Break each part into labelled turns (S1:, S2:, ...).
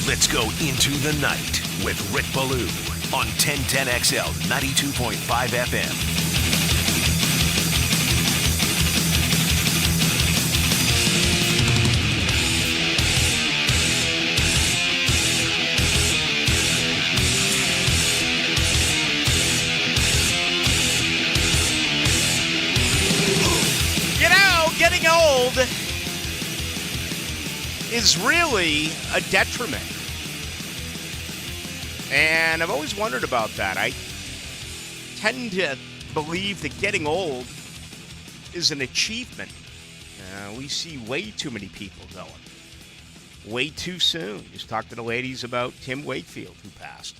S1: Let's go into the night with Rick Ballou on 1010XL 92.5 FM.
S2: Getting old is really a detriment. And I've always wondered about that. I tend to believe that getting old is an achievement. We see way too many people going way too soon. Just talked to the ladies about Tim Wakefield, who passed,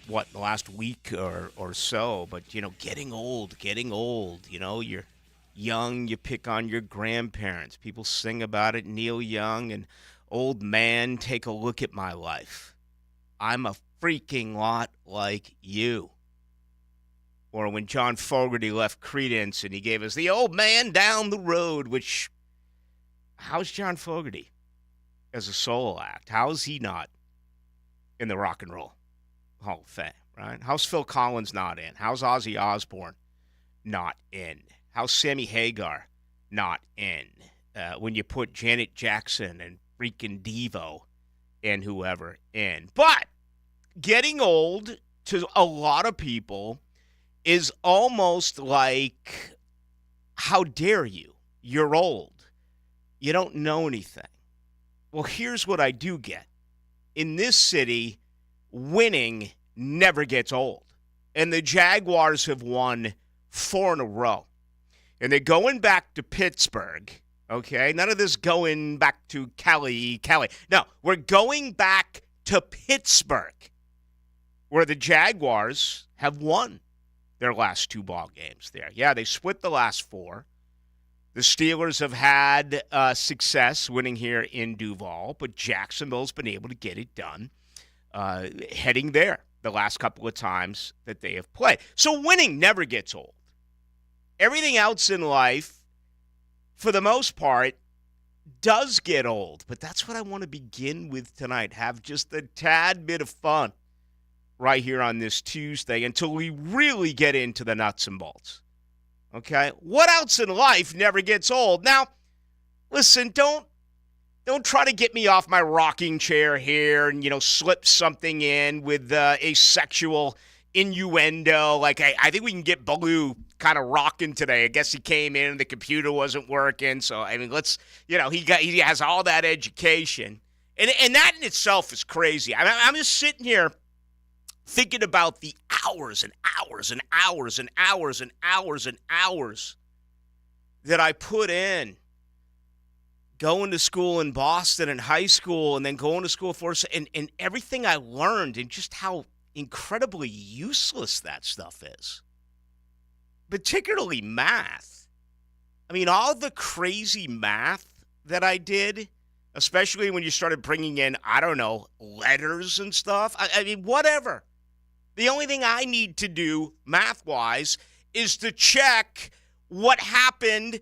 S2: the last week or so. But, getting old, you're young, you pick on your grandparents. People sing about it. Neil Young and Old Man, take a look at my life. I'm a freaking lot like you. Or when John Fogerty left Creedence and he gave us the Old Man Down the Road, which, how's John Fogerty as a solo act? How is he not in the Rock and Roll Hall of Fame, right? How's Phil Collins not in? How's Ozzy Osbourne not in? How's Sammy Hagar not in? When you put Janet Jackson and freaking Devo and whoever in. But getting old to a lot of people is almost like, how dare you? You're old. You don't know anything. Well, here's what I do get. In this city, winning never gets old. And the Jaguars have won 4 in a row. And they're going back to Pittsburgh, okay? None of this going back to Cali. No, we're going back to Pittsburgh, where the Jaguars have won their last 2 ball games there. Yeah, they split the last 4. The Steelers have had success winning here in Duval, but Jacksonville's been able to get it done heading there the last couple of times that they have played. So winning never gets old. Everything else in life, for the most part, does get old. But that's what I want to begin with tonight. Have just a tad bit of fun right here on this Tuesday until we really get into the nuts and bolts. Okay? What else in life never gets old? Now, listen, don't try to get me off my rocking chair here and, slip something in with a sexual innuendo. Like, I think we can get Ballou kind of rocking today. I guess he came in and the computer wasn't working. So, let's, he has all that education. And that in itself is crazy. I'm just sitting here thinking about the hours and hours and hours and hours and hours and hours that I put in going to school in Boston in high school and then going to school for us and everything I learned and just how incredibly useless that stuff is. Particularly math. All the crazy math that I did, especially when you started bringing in, letters and stuff. Whatever. The only thing I need to do, math-wise, is to check what happened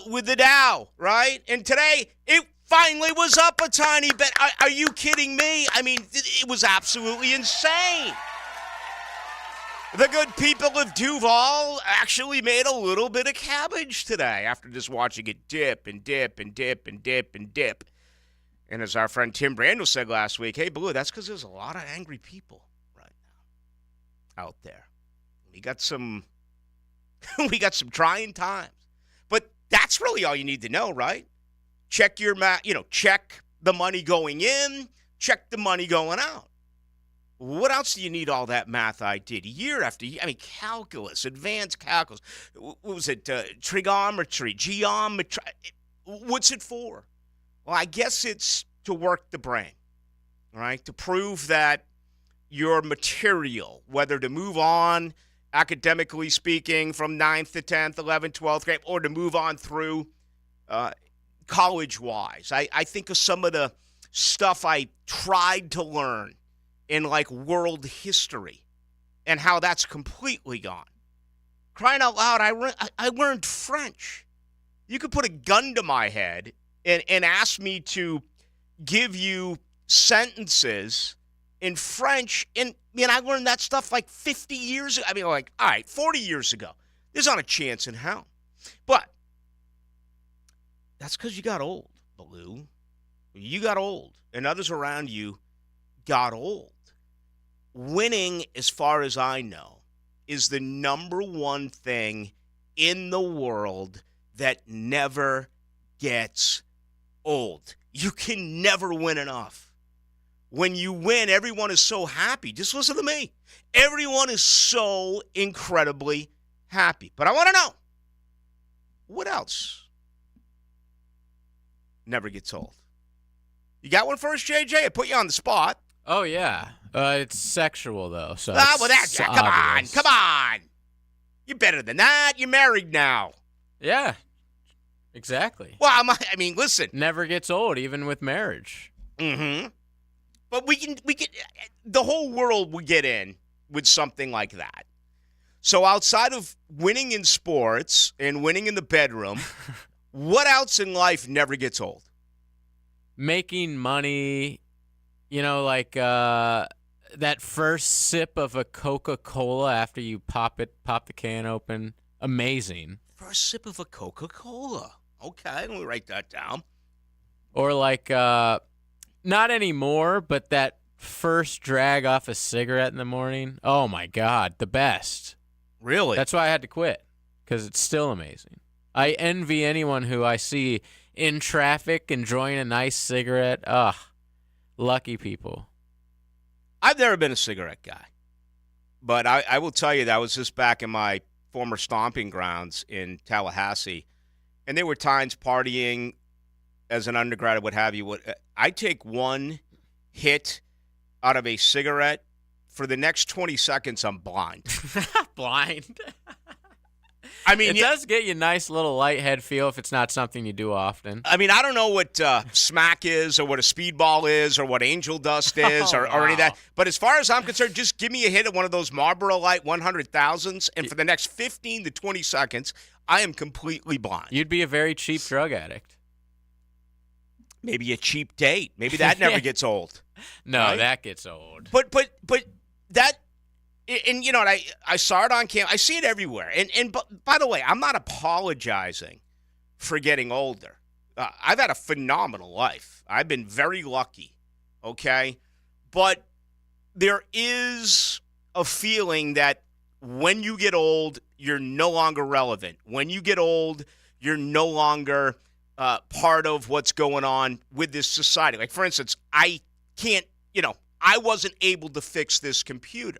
S2: with the Dow, right? And today, it finally was up a tiny bit. Are you kidding me? It was absolutely insane. The good people of Duval actually made a little bit of cabbage today after just watching it dip and dip and dip and dip and dip. And as our friend Tim Brandel said last week, hey, Blue, that's because there's a lot of angry people right now out there. We got some trying times. But that's really all you need to know, right? Check your math, check the money going in, check the money going out. What else do you need all that math I did year after year? Calculus, advanced calculus. What was it? Trigonometry, geometry. What's it for? Well, I guess it's to work the brain, right? To prove that your material, whether to move on academically speaking from 9th to 10th, 11th, 12th grade, or to move on through college-wise. I think of some of the stuff I tried to learn in world history and how that's completely gone. Crying out loud, I learned French. You could put a gun to my head and ask me to give you sentences in French. And I learned that stuff like 50 years ago. All right, 40 years ago. There's not a chance in hell. But that's because you got old, Ballou. You got old, and others around you got old. Winning, as far as I know, is the number one thing in the world that never gets old. You can never win enough. When you win, everyone is so happy. Just listen to me. Everyone is so incredibly happy. But I want to know, what else never gets old? You got one for us, JJ? I put you on the spot.
S3: Oh, yeah. It's sexual, though. So
S2: Come on. You're better than that. You're married now.
S3: Yeah, exactly.
S2: Well, listen.
S3: Never gets old, even with marriage.
S2: Mm-hmm. But we can, the whole world would get in with something like that. So outside of winning in sports and winning in the bedroom, what else in life never gets old?
S3: Making money, like that first sip of a Coca-Cola after you pop the can open. Amazing.
S2: First sip of a Coca-Cola. Okay, let me write that down.
S3: Or like, not anymore, but that first drag off a cigarette in the morning. Oh, my God, the best.
S2: Really?
S3: That's why I had to quit, because it's still amazing. I envy anyone who I see in traffic enjoying a nice cigarette. Ugh, lucky people.
S2: I've never been a cigarette guy, but I will tell you that I was just back in my former stomping grounds in Tallahassee, and there were times partying as an undergrad or what have you. I take one hit out of a cigarette. For the next 20 seconds, I'm blind.
S3: Blind?
S2: It
S3: does get you a nice little light head feel if it's not something you do often.
S2: I don't know what smack is or what a speedball is or what angel dust is or any of that. But as far as I'm concerned, just give me a hit of one of those Marlboro Light 100,000s, and for the next 15 to 20 seconds, I am completely blind.
S3: You'd be a very cheap drug addict.
S2: Maybe a cheap date. Maybe that never gets old.
S3: No,
S2: right?
S3: That gets old.
S2: But that, and I saw it on camera. I see it everywhere. And by the way, I'm not apologizing for getting older. I've had a phenomenal life. I've been very lucky, okay? But there is a feeling that when you get old, you're no longer relevant. When you get old, you're no longer part of what's going on with this society. Like, for instance, I wasn't able to fix this computer.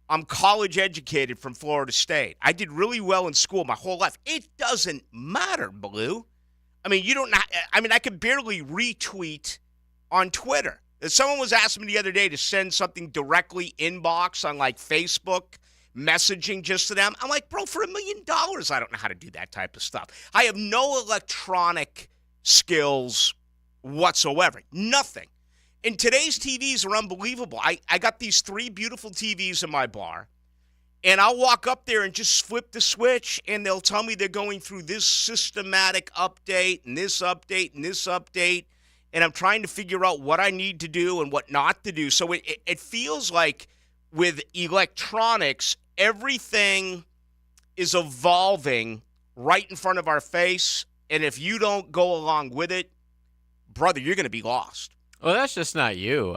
S2: I'm college educated from Florida State. I did really well in school my whole life. It doesn't matter, Ballou. I could barely retweet on Twitter. Someone was asking me the other day to send something directly inbox on like Facebook messaging just to them. I'm like, bro, for $1 million, I don't know how to do that type of stuff. I have no electronic skills whatsoever. Nothing. And today's TVs are unbelievable. I got these 3 beautiful TVs in my bar, and I'll walk up there and just flip the switch, and they'll tell me they're going through this systematic update and this update and this update, and I'm trying to figure out what I need to do and what not to do. So it feels like with electronics, everything is evolving right in front of our face, and if you don't go along with it, brother, you're going to be lost.
S3: Well, that's just not you.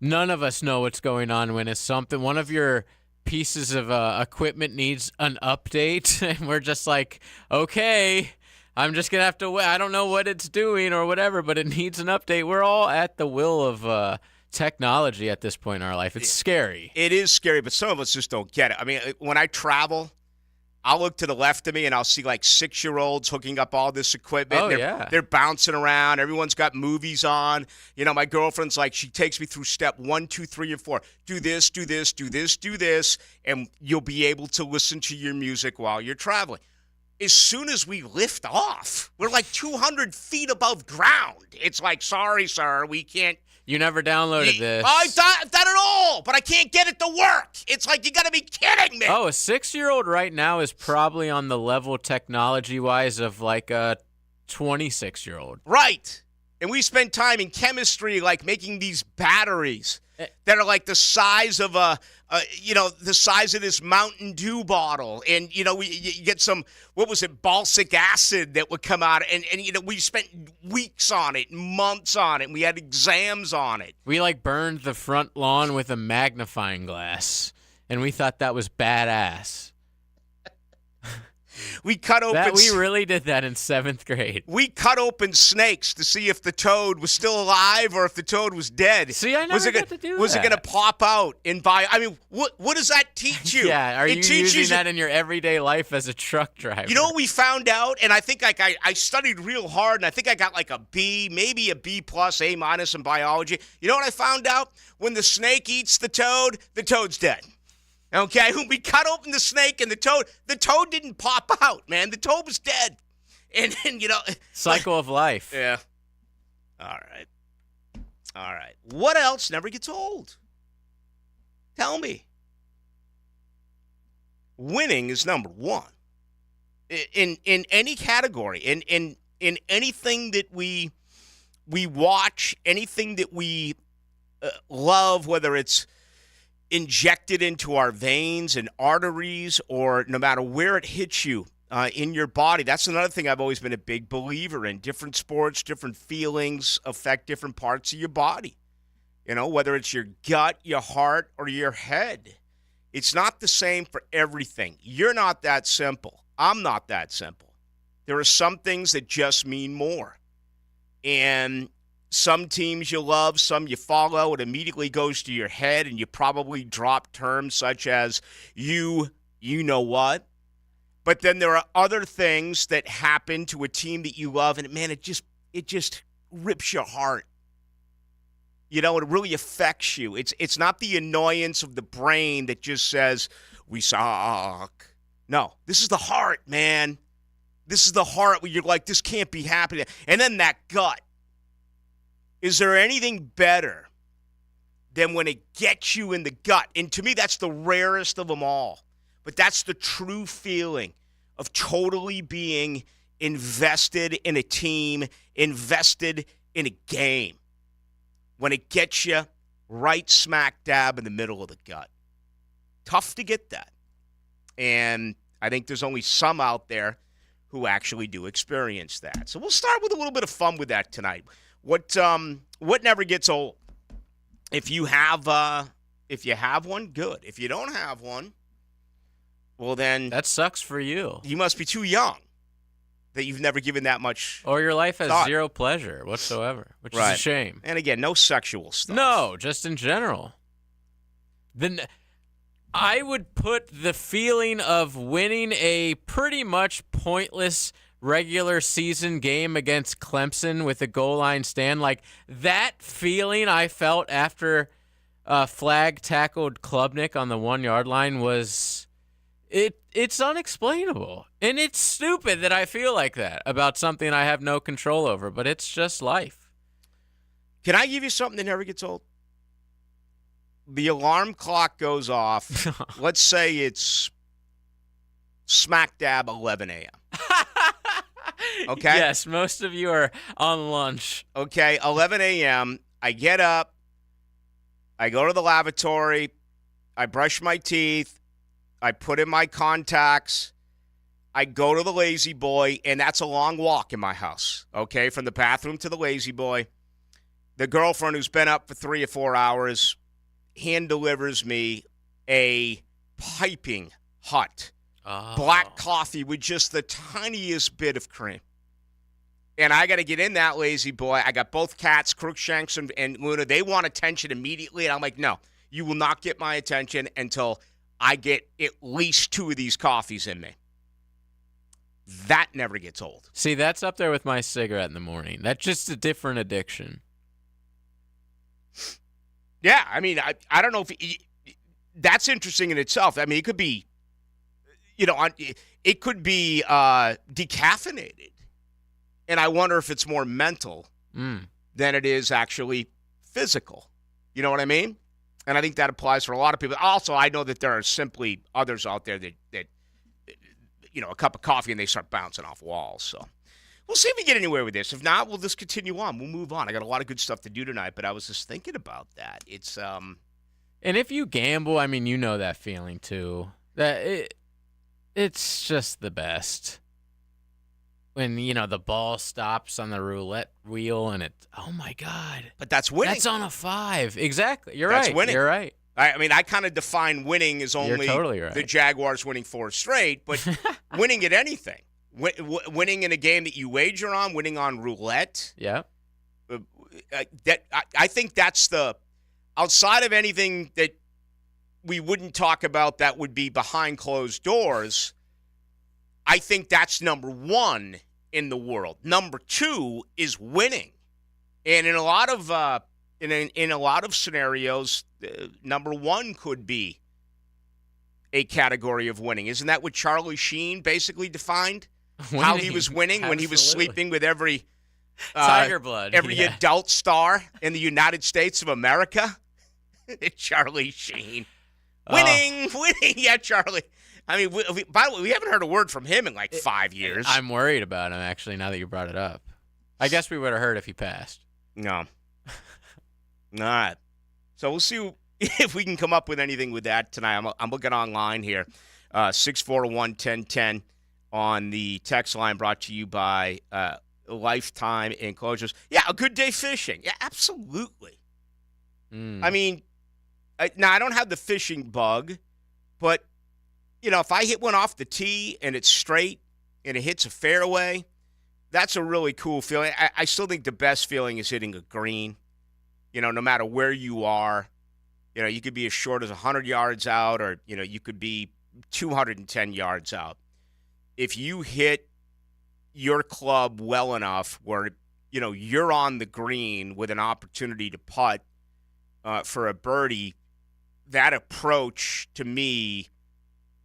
S3: None of us know what's going on when one of your pieces of equipment needs an update, and we're just like, okay, I'm just going to have to wait. I don't know what it's doing or whatever, but it needs an update. We're all at the will of technology at this point in our life. It's scary.
S2: It is scary, but some of us just don't get it. When I travel, I'll look to the left of me and I'll see like 6-year-olds hooking up all this equipment. They're bouncing around. Everyone's got movies on. My girlfriend's like, she takes me through step 1, 2, 3, and 4. Do this, do this, do this, do this, and you'll be able to listen to your music while you're traveling. As soon as we lift off, we're like 200 feet above ground. It's like, sorry, sir, we can't.
S3: You never downloaded this.
S2: I've done it all, but I can't get it to work. It's like, you got to be kidding me.
S3: Oh, a 6-year-old right now is probably on the level technology-wise of like a 26-year-old.
S2: Right. And we spend time in chemistry, like making these batteries that are like the size of the size of this Mountain Dew bottle. And, you get some, what was it, balsic acid that would come out. And we spent weeks on it, months on it. And we had exams on it.
S3: We, burned the front lawn with a magnifying glass, and we thought that was badass.
S2: We cut open.
S3: We really did that in 7th grade.
S2: We cut open snakes to see if the toad was still alive or if the toad was dead.
S3: See, I never got to do that.
S2: Was it going to pop out and buy? I mean, what does that teach you?
S3: Yeah, are you using that in your everyday life as a truck driver?
S2: You know what we found out? And I think I studied real hard, and I think I got like a B, maybe a B plus, A minus in biology. You know what I found out? When the snake eats the toad's dead. Okay, we cut open the snake and the toad didn't pop out, man. The toad was dead. And
S3: cycle of life.
S2: Yeah. All right. What else never gets old? Tell me. Winning is number one. In any category, in anything that we watch, anything that we love, whether it's injected into our veins and arteries, or no matter where it hits you in your body. That's another thing I've always been a big believer in. Different sports, different feelings affect different parts of your body. Whether it's your gut, your heart, or your head. It's not the same for everything. You're not that simple. I'm not that simple. There are some things that just mean more. And some teams you love, some you follow, it immediately goes to your head, and you probably drop terms such as you know what. But then there are other things that happen to a team that you love, and man, it just rips your heart. It really affects you. It's not the annoyance of the brain that just says, we suck. No, this is the heart, man. This is the heart where you're like, this can't be happening. And then that gut. Is there anything better than when it gets you in the gut? And to me, that's the rarest of them all. But that's the true feeling of totally being invested in a team, invested in a game. When it gets you right smack dab in the middle of the gut. Tough to get that. And I think there's only some out there who actually do experience that. So we'll start with a little bit of fun with that tonight. What never gets old? If you have one, good. If you don't have one, well then
S3: that sucks for you.
S2: You must be too young that you've never given that much.
S3: Or your life has
S2: thought.
S3: Zero pleasure whatsoever, which
S2: Right.
S3: is a shame.
S2: And again, no sexual stuff.
S3: No, just in general. Then I would put the feeling of winning a pretty much pointless regular season game against Clemson with a goal line stand, like that feeling I felt after Flag tackled Klubnik on the 1-yard line was it's unexplainable. And it's stupid that I feel like that about something I have no control over, but it's just life.
S2: Can I give you something that never gets old? The alarm clock goes off. Let's say it's smack dab 11 a.m. Okay?
S3: Yes, most of you are on lunch.
S2: Okay, 11 a.m. I get up. I go to the lavatory. I brush my teeth. I put in my contacts. I go to the Lazy Boy, and that's a long walk in my house, okay, from the bathroom to the Lazy Boy. The girlfriend who's been up for 3 or 4 hours hand delivers me a piping hot black coffee with just the tiniest bit of cream. And I got to get in that Lazy Boy. I got both cats, Crookshanks and Luna. They want attention immediately. And I'm like, no, you will not get my attention until I get at least 2 of these coffees in me. That never gets old.
S3: See, that's up there with my cigarette in the morning. That's just a different addiction.
S2: Yeah, I mean, I don't know if that's interesting in itself. I mean, it could be, it could be decaffeinated. And I wonder if it's more mental than it is actually physical. You know what I mean? And I think that applies for a lot of people. Also, I know that there are simply others out there that a cup of coffee and they start bouncing off walls. So we'll see if we get anywhere with this. If not, we'll just continue on. We'll move on. I got a lot of good stuff to do tonight, but I was just thinking about that. It's
S3: And if you gamble, I mean, you know that feeling too. It's just the best. When, the ball stops on the roulette wheel and oh my God.
S2: But that's winning.
S3: That's on a 5. Exactly.
S2: That's
S3: right.
S2: winning.
S3: You're right.
S2: I mean, I kind of define winning as only
S3: totally right.
S2: the Jaguars winning 4 straight, but winning at anything. Winning in a game that you wager on, winning on roulette.
S3: Yeah.
S2: I think that's outside of anything that we wouldn't talk about that would be behind closed doors, I think that's number 1 in the world. Number 2 is winning. And in a lot of in a lot of scenarios, number 1 could be a category of winning. Isn't that what Charlie Sheen basically defined?
S3: Winning.
S2: How he was winning when he was
S3: Absolutely.
S2: sleeping with every
S3: Tiger blood.
S2: every
S3: yeah.
S2: adult star in the United States of America. Charlie Sheen. Winning. Yeah, Charlie. I mean, by the way, we haven't heard a word from him in like 5 years.
S3: I'm worried about him, actually, now that you brought it up. I guess we would have heard if he passed.
S2: No. All right. So we'll see if we can come up with anything with that tonight. I'm looking online here. 641-1010 on the text line, brought to you by Lifetime Enclosures. Yeah, a good day fishing. Yeah, absolutely. I mean, now I don't have the fishing bug, but, if I hit one off the tee and it's straight and it hits a fairway, that's a really cool feeling. I still think the best feeling is hitting a green. No matter where you are, you could be as short as 100 yards out or, you could be 210 yards out. If you hit your club well enough where, you're on the green with an opportunity to putt for a birdie, that approach to me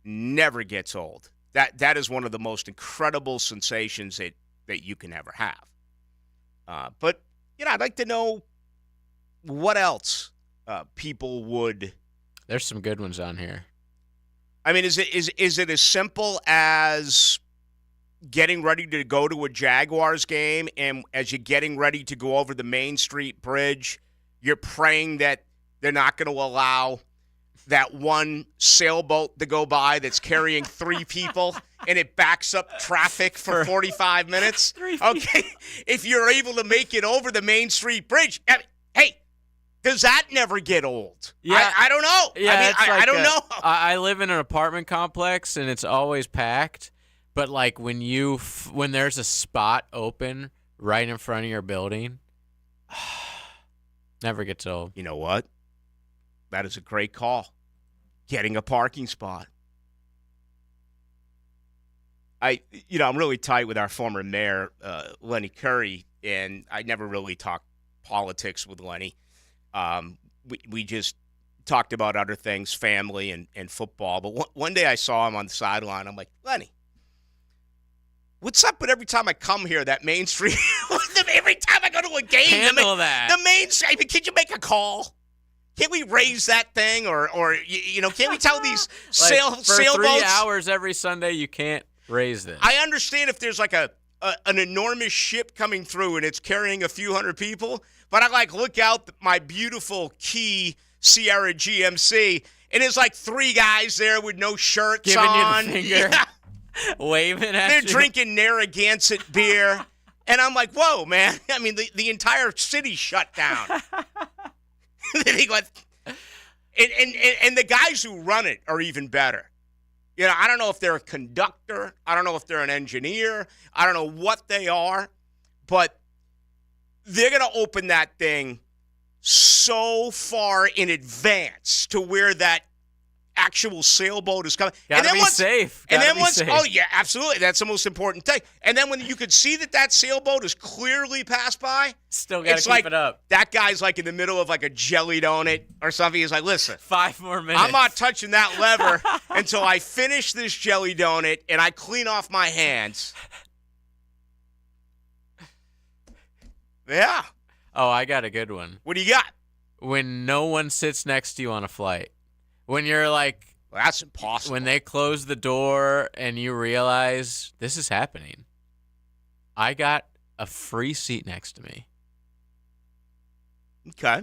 S2: never gets old. That is one of the most incredible sensations that you can ever have. But, I'd like to know what else people would.
S3: There's some good ones on here.
S2: I mean, is it as simple as getting ready to go to a Jaguars game, and as you're getting ready to go over the Main Street Bridge, you're praying that they're not going to allow that one sailboat to go by that's carrying 3 people, and it backs up traffic for 45 minutes? Okay, if you're able to make it over the Main Street Bridge, hey, does that never get old?
S3: Yeah.
S2: I don't know.
S3: Yeah,
S2: I don't know.
S3: I live in an apartment complex, and it's always packed. But, like, when there's a spot open right in front of your building, never gets old.
S2: You know what? That is a great call. Getting a parking spot. I'm really tight with our former mayor, Lenny Curry, and I never really talked politics with Lenny. We just talked about other things, family and football. But one day I saw him on the sideline. I'm like, Lenny, what's up with every time I come here, that Main Street? Every time I go to a game,
S3: Handle that.
S2: The Main Street. I mean, could you make a call? Can't we raise that thing, or can't we tell these sailboats?
S3: For 3 hours every Sunday, you can't raise this.
S2: I understand if there's like an enormous ship coming through and it's carrying a few hundred people, but I look out my beautiful Key Sierra GMC, and there's like 3 guys there with no shirts
S3: Giving
S2: on.
S3: you the finger.
S2: Yeah.
S3: Waving at
S2: They're
S3: you.
S2: drinking Narragansett beer. And I'm like, whoa, man. I mean, the entire city shut down. And the guys who run it are even better. I don't know if they're a conductor. I don't know if they're an engineer. I don't know what they are. But they're going to open that thing so far in advance to where that actual sailboat is coming.
S3: Gotta be safe.
S2: Oh yeah, absolutely. That's the most important thing. And then when you could see that sailboat is clearly passed by,
S3: still gotta keep it up.
S2: That guy's like in the middle of like a jelly donut or something. He's like, listen,
S3: 5 more minutes.
S2: I'm not touching that lever until I finish this jelly donut and I clean off my hands. Yeah.
S3: Oh, I got a good one.
S2: What do you got?
S3: When no one sits next to you on a flight. When you're like,
S2: well, that's impossible.
S3: When they close the door and you realize this is happening. I got a free seat next to me.
S2: Okay.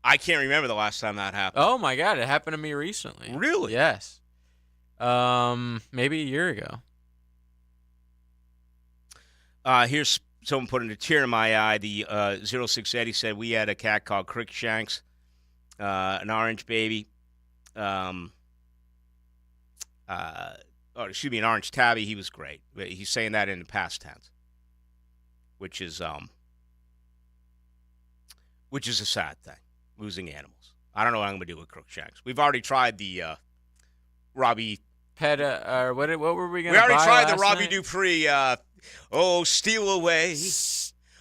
S2: I can't remember the last time that happened.
S3: Oh my God, it happened to me recently.
S2: Really?
S3: Yes. Maybe a year ago.
S2: Here's someone putting a tear in my eye. The 0680 said we had a cat called Crickshanks, an orange baby. An orange tabby. He was great. He's saying that in the past tense, which is a sad thing. Losing animals. I don't know what I'm going to do with Crookshanks. We've already tried the Robbie.
S3: What were we going to
S2: We already tried the Robbie
S3: night?
S2: Dupree. Steal away.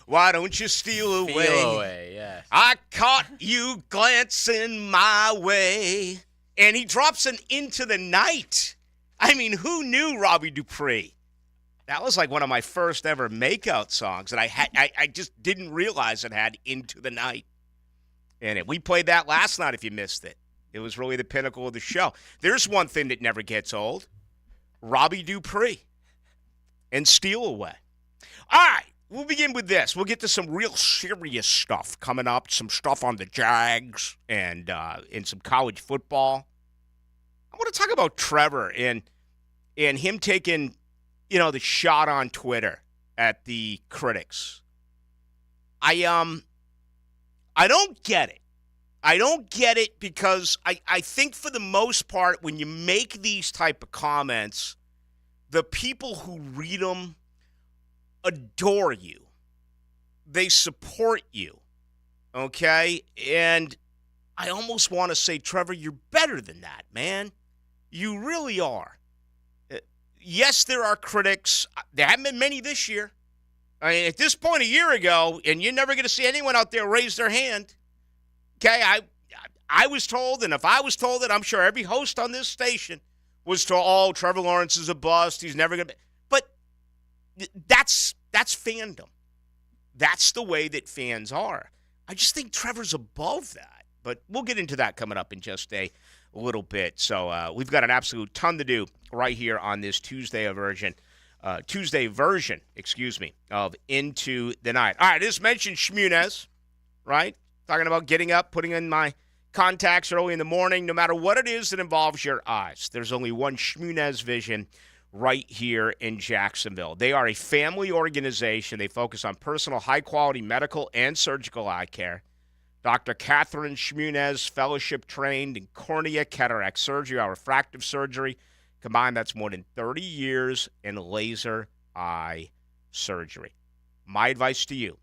S2: Why don't you steal away?
S3: Steal away, yes.
S2: I caught you glancing my way. And he drops an Into the Night. I mean, who knew Robbie Dupree? That was like one of my first ever makeout songs, and I just didn't realize it had Into the Night in it. We played that last night if you missed it. It was really the pinnacle of the show. There's one thing that never gets old. Robbie Dupree and Steal Away. All right, we'll begin with this. We'll get to some real serious stuff coming up, some stuff on the Jags and in some college football. I want to talk about Trevor and him taking, the shot on Twitter at the critics. I don't get it. I don't get it because I think for the most part, when you make these type of comments, the people who read them adore you. They support you. Okay? And I almost want to say, Trevor, you're better than that, man. You really are. Yes, there are critics. There haven't been many this year. I mean, at this point a year ago, and you're never going to see anyone out there raise their hand. Okay, I was told, and if I was told it, I'm sure every host on this station was told, Trevor Lawrence is a bust. He's never going to be. But that's fandom. That's the way that fans are. I just think Trevor's above that. But we'll get into that coming up in just a little bit. So we've got an absolute ton to do right here on this Tuesday version, of Into the Night. All right, I just mentioned Shmunez, right? Talking about getting up, putting in my contacts early in the morning, no matter what it is that involves your eyes. There's only one Shmunez Vision right here in Jacksonville. They are a family organization. They focus on personal, high-quality medical and surgical eye care. Dr. Catherine Shmunez, fellowship-trained in cornea, cataract surgery, or refractive surgery. Combined, that's more than 30 years in laser eye surgery. My advice to you,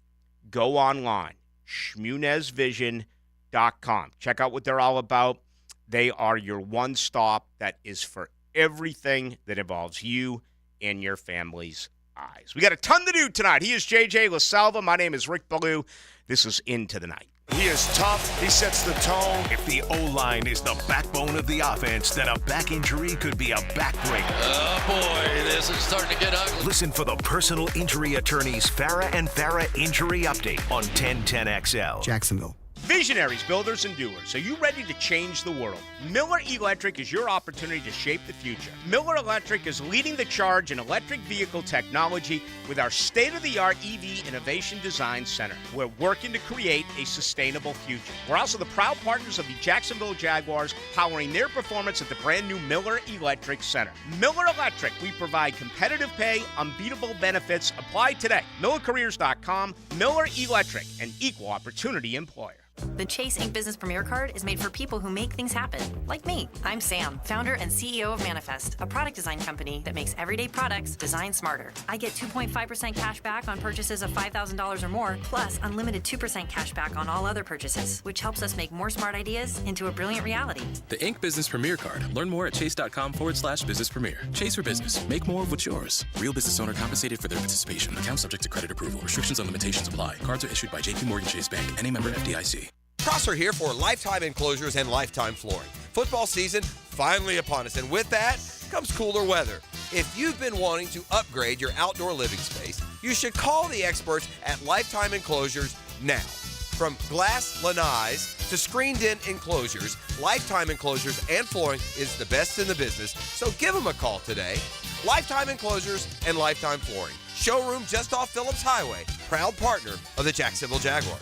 S2: go online, ShmunezVision.com. Check out what they're all about. They are your one-stop that is for everything that involves you and your family's eyes. We got a ton to do tonight. He is JJ LaSalva. My name is Rick Ballou. This is Into the Night.
S4: He is tough. He sets the tone.
S1: If the O-line is the backbone of the offense, then a back injury could be a backbreaker.
S5: Oh, boy, this is starting to get ugly.
S1: Listen for the personal injury attorneys Farah and Farah Injury Update on 1010XL.
S6: Jacksonville.
S2: Visionaries, builders, and doers, are you ready to change the world? Miller Electric is your opportunity to shape the future. Miller Electric is leading the charge in electric vehicle technology with our state-of-the-art EV Innovation Design Center. We're working to create a sustainable future. We're also the proud partners of the Jacksonville Jaguars, powering their performance at the brand-new Miller Electric Center. Miller Electric, we provide competitive pay, unbeatable benefits. Apply today. MillerCareers.com. Miller Electric, an equal opportunity employer.
S7: The Chase Ink Business Premier Card is made for people who make things happen, like me. I'm Sam, founder and CEO of Manifest, a product design company that makes everyday products designed smarter. I get 2.5% cash back on purchases of $5,000 or more, plus unlimited 2% cash back on all other purchases, which helps us make more smart ideas into a brilliant reality.
S8: The Ink Business Premier Card. Learn more at chase.com/business premier. Chase for business. Make more of what's yours. Real business owner compensated for their participation. Account subject to credit approval. Restrictions and limitations apply. Cards are issued by JP Morgan Chase Bank. Any member FDIC.
S9: Prosser here for Lifetime Enclosures and Lifetime Flooring. Football season finally upon us, and with that comes cooler weather. If you've been wanting to upgrade your outdoor living space, you should call the experts at Lifetime Enclosures now. From glass lanais to screened-in enclosures, Lifetime Enclosures and Flooring is the best in the business, so give them a call today. Lifetime Enclosures and Lifetime Flooring. Showroom just off Phillips Highway. Proud partner of the Jacksonville Jaguars.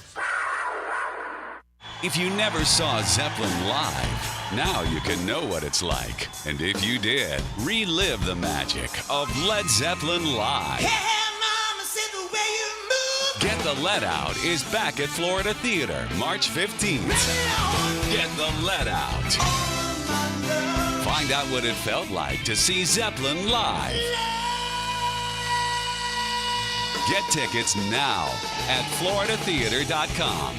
S6: If you never saw Zeppelin live, now you can know what it's like. And if you did, relive the magic of Led Zeppelin live. Get the Let Out is back at Florida Theater March 15th. Get the Let Out. Find out what it felt like to see Zeppelin live. Get tickets now at floridatheater.com.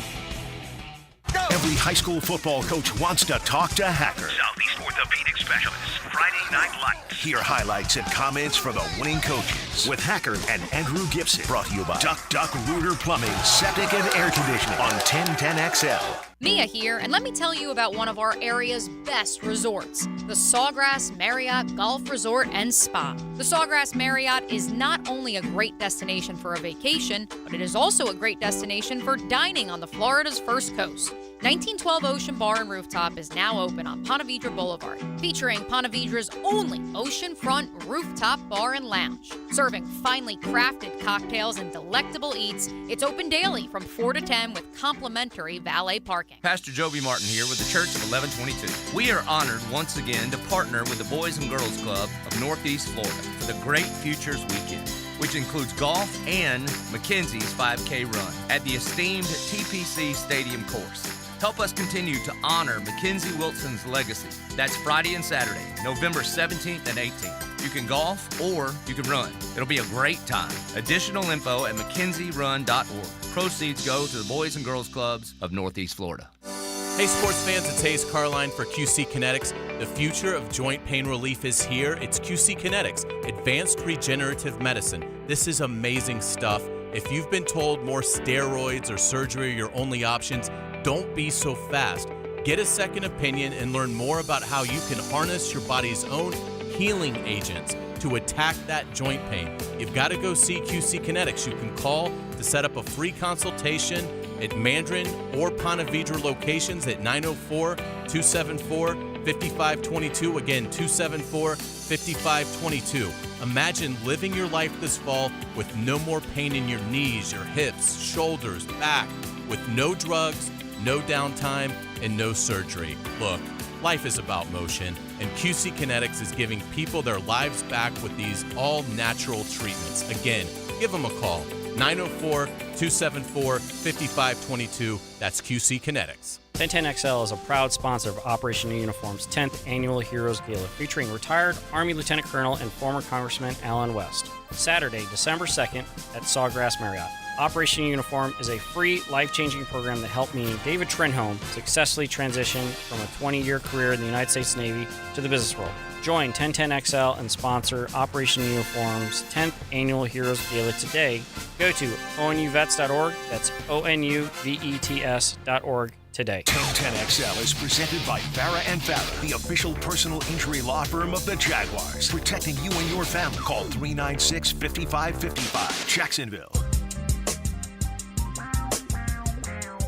S1: Every high school football coach wants to talk to Hacker.
S10: Southeast Orthopedic Specialist, Friday Night Lights.
S1: Hear highlights and comments from the winning coaches with Hacker and Andrew Gibson. Brought to you by Duck Rooter Plumbing, Septic and Air Conditioning on 1010XL.
S11: Mia here, and let me tell you about one of our area's best resorts, the Sawgrass Marriott Golf Resort and Spa. The Sawgrass Marriott is not only a great destination for a vacation, but it is also a great destination for dining on the Florida's first coast. 1912 Ocean Bar and Rooftop is now open on Ponte Vedra Boulevard, featuring Ponte Vedra's only oceanfront rooftop bar and lounge. Serving finely crafted cocktails and delectable eats, it's open daily from 4 to 10 with complimentary valet parking.
S12: Pastor Joby Martin here with the Church of 1122. We are honored once again to partner with the Boys and Girls Club of Northeast Florida for the Great Futures Weekend, which includes golf and Mackenzie's 5K run at the esteemed TPC Stadium course. Help us continue to honor Mackenzie Wilson's legacy. That's Friday and Saturday, November 17th and 18th. You can golf or you can run. It'll be a great time. Additional info at MackenzieRun.org. Proceeds go to the Boys and Girls Clubs of Northeast Florida.
S13: Hey sports fans, it's Hayes Carline for QC Kinetics. The future of joint pain relief is here. It's QC Kinetics, advanced regenerative medicine. This is amazing stuff. If you've been told more steroids or surgery are your only options, don't be so fast. Get a second opinion and learn more about how you can harness your body's own healing agents to attack that joint pain. You've got to go see QC Kinetics. You can call to set up a free consultation at Mandarin or Ponte Vedra locations at 904-274-5522. Again, 274-5522. Imagine living your life this fall with no more pain in your knees, your hips, shoulders, back, with no drugs, no downtime, and no surgery. Look, life is about motion, and QC Kinetics is giving people their lives back with these all-natural treatments. Again, give them a call, 904-274-5522. That's QC Kinetics.
S14: 1010XL is a proud sponsor of Operation New Uniform's 10th Annual Heroes Gala, featuring retired Army Lieutenant Colonel and former Congressman Alan West. Saturday, December 2nd at Sawgrass Marriott. Operation Uniform is a free, life-changing program that helped me, David Trenholm, successfully transition from a 20-year career in the United States Navy to the business world. Join 1010XL and sponsor Operation Uniform's 10th Annual Heroes Gala today. Go to onuvets.org. That's onuvets.org today.
S1: 1010XL is presented by Farah and Farah, the official personal injury law firm of the Jaguars, protecting you and your family. Call 396-5555, Jacksonville.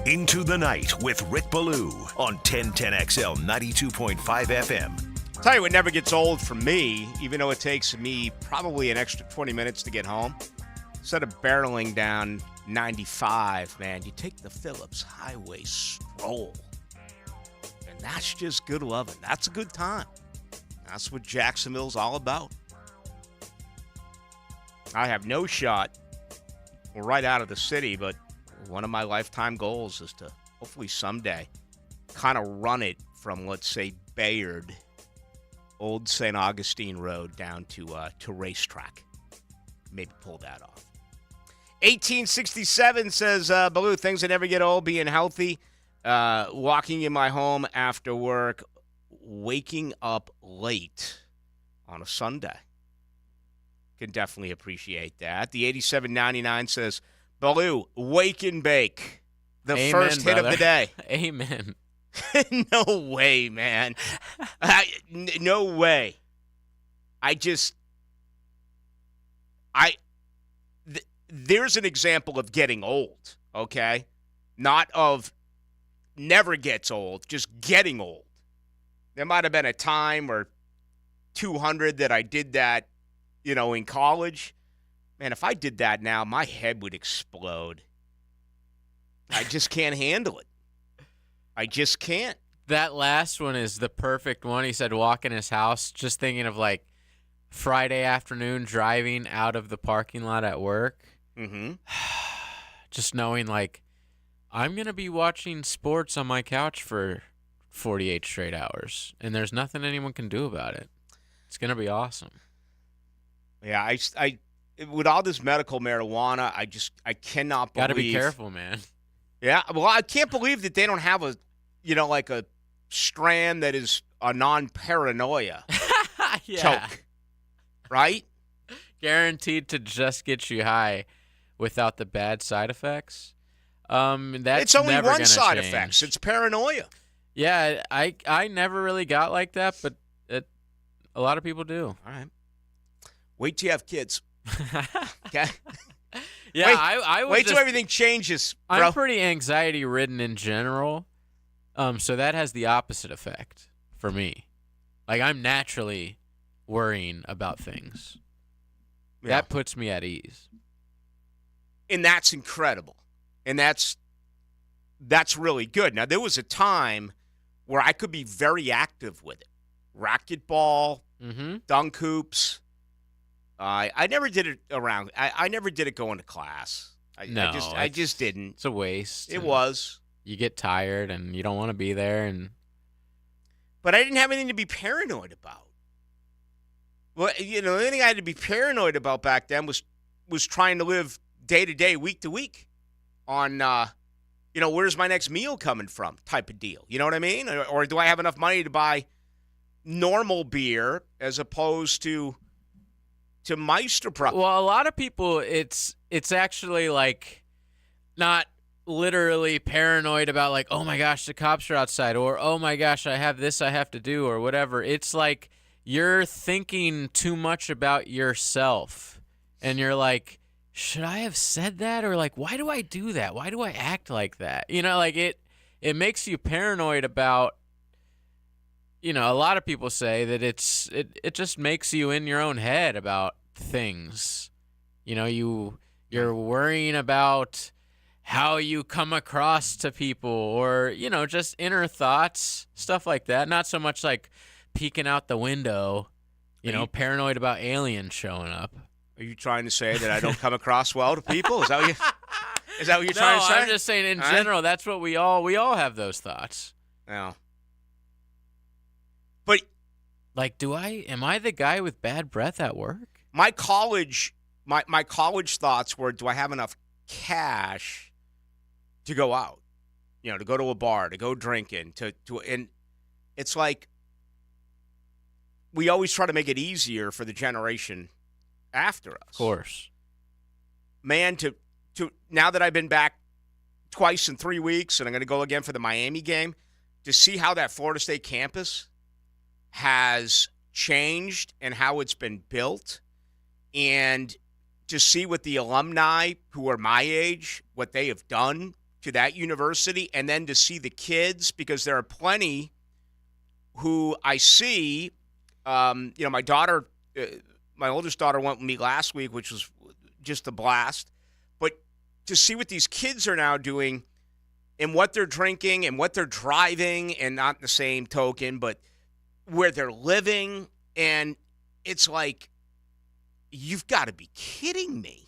S1: Into the Night with Rick Ballou on 1010XL 92.5 FM.
S2: Tell you what never gets old for me, even though it takes me probably an extra 20 minutes to get home. Instead of barreling down 95, man, you take the Phillips Highway stroll. And that's just good loving. That's a good time. That's what Jacksonville's all about. I have no shot right out of the city, but one of my lifetime goals is to hopefully someday kind of run it from, let's say, Bayard, Old St. Augustine Road down to Racetrack. Maybe pull that off. 1867 says, Ballou, things that never get old, being healthy, walking in my home after work, waking up late on a Sunday. Can definitely appreciate that. The 8799 says, Ballou, wake and bake. The
S3: Amen,
S2: first hit
S3: brother.
S2: of the day.
S3: Amen.
S2: No way, man. No way. There's an example of getting old, okay? Not of never gets old, just getting old. There might have been a time or 200 that I did that in college. Man, if I did that now, my head would explode. I just can't handle it. I just can't.
S3: That last one is the perfect one. He said walk in his house, just thinking of like Friday afternoon driving out of the parking lot at work.
S2: Mm-hmm.
S3: Just knowing like I'm going to be watching sports on my couch for 48 straight hours, and there's nothing anyone can do about it. It's going to be awesome.
S2: Yeah, I with all this medical marijuana, I cannot believe.
S3: Got to be careful, man.
S2: Yeah, well, I can't believe that they don't have a, like a strand that is a non-paranoia choke, right?
S3: Guaranteed to just get you high without the bad side effects. That's
S2: it's only
S3: never
S2: one side
S3: change.
S2: effect. It's paranoia.
S3: Yeah, I never really got like that, but a lot of people do.
S2: All right. Wait till you have kids. Okay.
S3: Yeah, I would
S2: wait till everything changes, bro.
S3: I'm pretty anxiety ridden in general, so that has the opposite effect for me. Like I'm naturally worrying about things.
S2: Yeah.
S3: That puts me at ease.
S2: And that's incredible. And that's really good. Now, there was a time where I could be very active with it. Racquetball, dunk hoops. I never did it around. I never did it going to class. I just didn't.
S3: It's a waste.
S2: It was.
S3: You get tired and you don't want to be there.
S2: But I didn't have anything to be paranoid about. Well, the only thing I had to be paranoid about back then was trying to live day to day, week to week on, where's my next meal coming from type of deal. You know what I mean? Or do I have enough money to buy normal beer as opposed to Meister Pro?
S3: Well, a lot of people, it's actually like not literally paranoid about like, oh my gosh, the cops are outside, or oh my gosh, I have this I have to do, or whatever. It's like you're thinking too much about yourself, and you're like, should I have said that? Or like, why do I do that? Why do I act like that? Like it makes you paranoid about, a lot of people say that it just makes you in your own head about things. You're worrying about how you come across to people, or, just inner thoughts, stuff like that. Not so much like peeking out the window, paranoid about aliens showing up.
S2: Are you trying to say that I don't come across well to people? Is that what you're trying to say?
S3: No, I'm just saying in general, that's what we all have those thoughts.
S2: Yeah. But
S3: like, am I the guy with bad breath at work?
S2: My college thoughts were, do I have enough cash to go out? To go to a bar, to go drinking, and it's like we always try to make it easier for the generation after us.
S3: Of course.
S2: Man, to now that I've been back twice in 3 weeks, and I'm going to go again for the Miami game, to see how that Florida State campus has changed and how it's been built, and to see what the alumni who are my age, what they have done to that university, and then to see the kids, because there are plenty who I see, my daughter, my oldest daughter went with me last week, which was just a blast. But to see what these kids are now doing and what they're drinking and what they're driving, and not the same token, but where they're living, and it's like, you've got to be kidding me.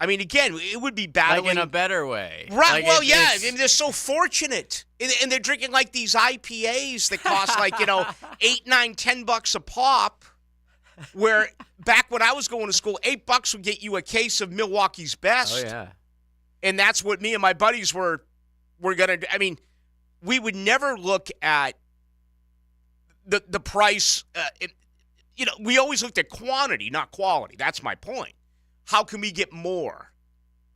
S2: I mean, again, it would be battling.
S3: Like in a better way.
S2: Right,
S3: like
S2: well, yeah. I mean, they're so fortunate. And they're drinking like these IPAs that cost like, $8, $9, $10 a pop, where back when I was going to school, $8 would get you a case of Milwaukee's Best.
S3: Oh, yeah.
S2: And that's what me and my buddies were going to do. I mean, we would never look at the price. We always looked at quantity, not quality. That's my point. How can we get more?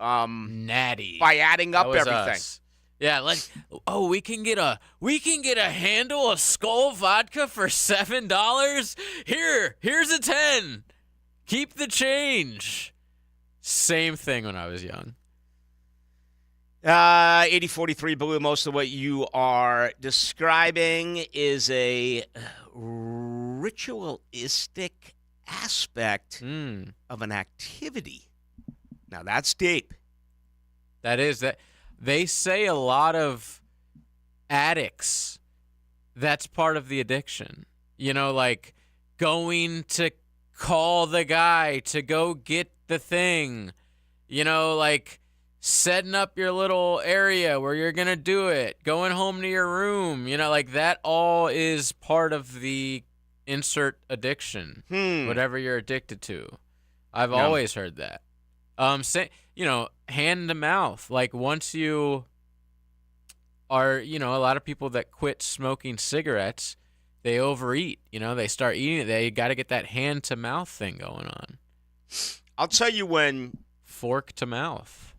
S3: Natty.
S2: By adding up everything.
S3: Us. Yeah, like, we can get a handle of Skull vodka for $7. Here's a 10. Keep the change. Same thing when I was young.
S2: 80-43 Ballou. Most of what you are describing is a ritualistic aspect of an activity. Now, that's deep.
S3: That is that. They say a lot of addicts, that's part of the addiction. You know, like going to call the guy to go get the thing. You know, like setting up your little area where you're going to do it, going home to your room. You know, like that all is part of the insert addiction, whatever you're addicted to. I've always heard that. Hand to mouth. Like once you are, a lot of people that quit smoking cigarettes, they overeat. They start eating it. They got to get that hand to mouth thing going on.
S2: I'll tell you when.
S3: Fork to mouth.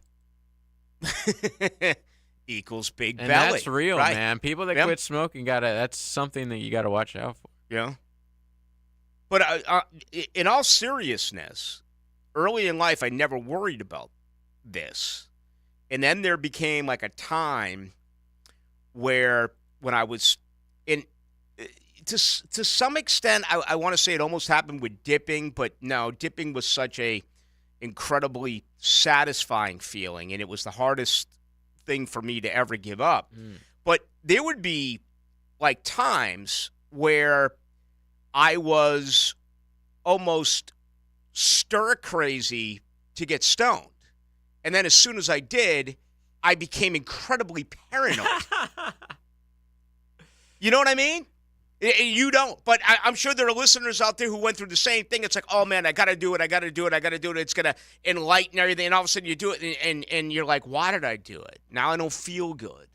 S2: Equals big
S3: and
S2: belly.
S3: That's real,
S2: right?
S3: Man. People that quit smoking, that's something that you got to watch out for.
S2: Yeah. But in all seriousness, early in life, I never worried about this. And then there became like a time where when I was to some extent, I want to say it almost happened with dipping, but no, dipping was such a incredibly satisfying feeling, and it was the hardest thing for me to ever give up. But there would be like times where I was almost stir crazy to get stoned. And then as soon as I did, I became incredibly paranoid. You know what I mean? You don't. But I'm sure there are listeners out there who went through the same thing. It's like, oh, man, I got to do it. It's going to enlighten everything. And all of a sudden you do it, and you're like, why did I do it? Now I don't feel good.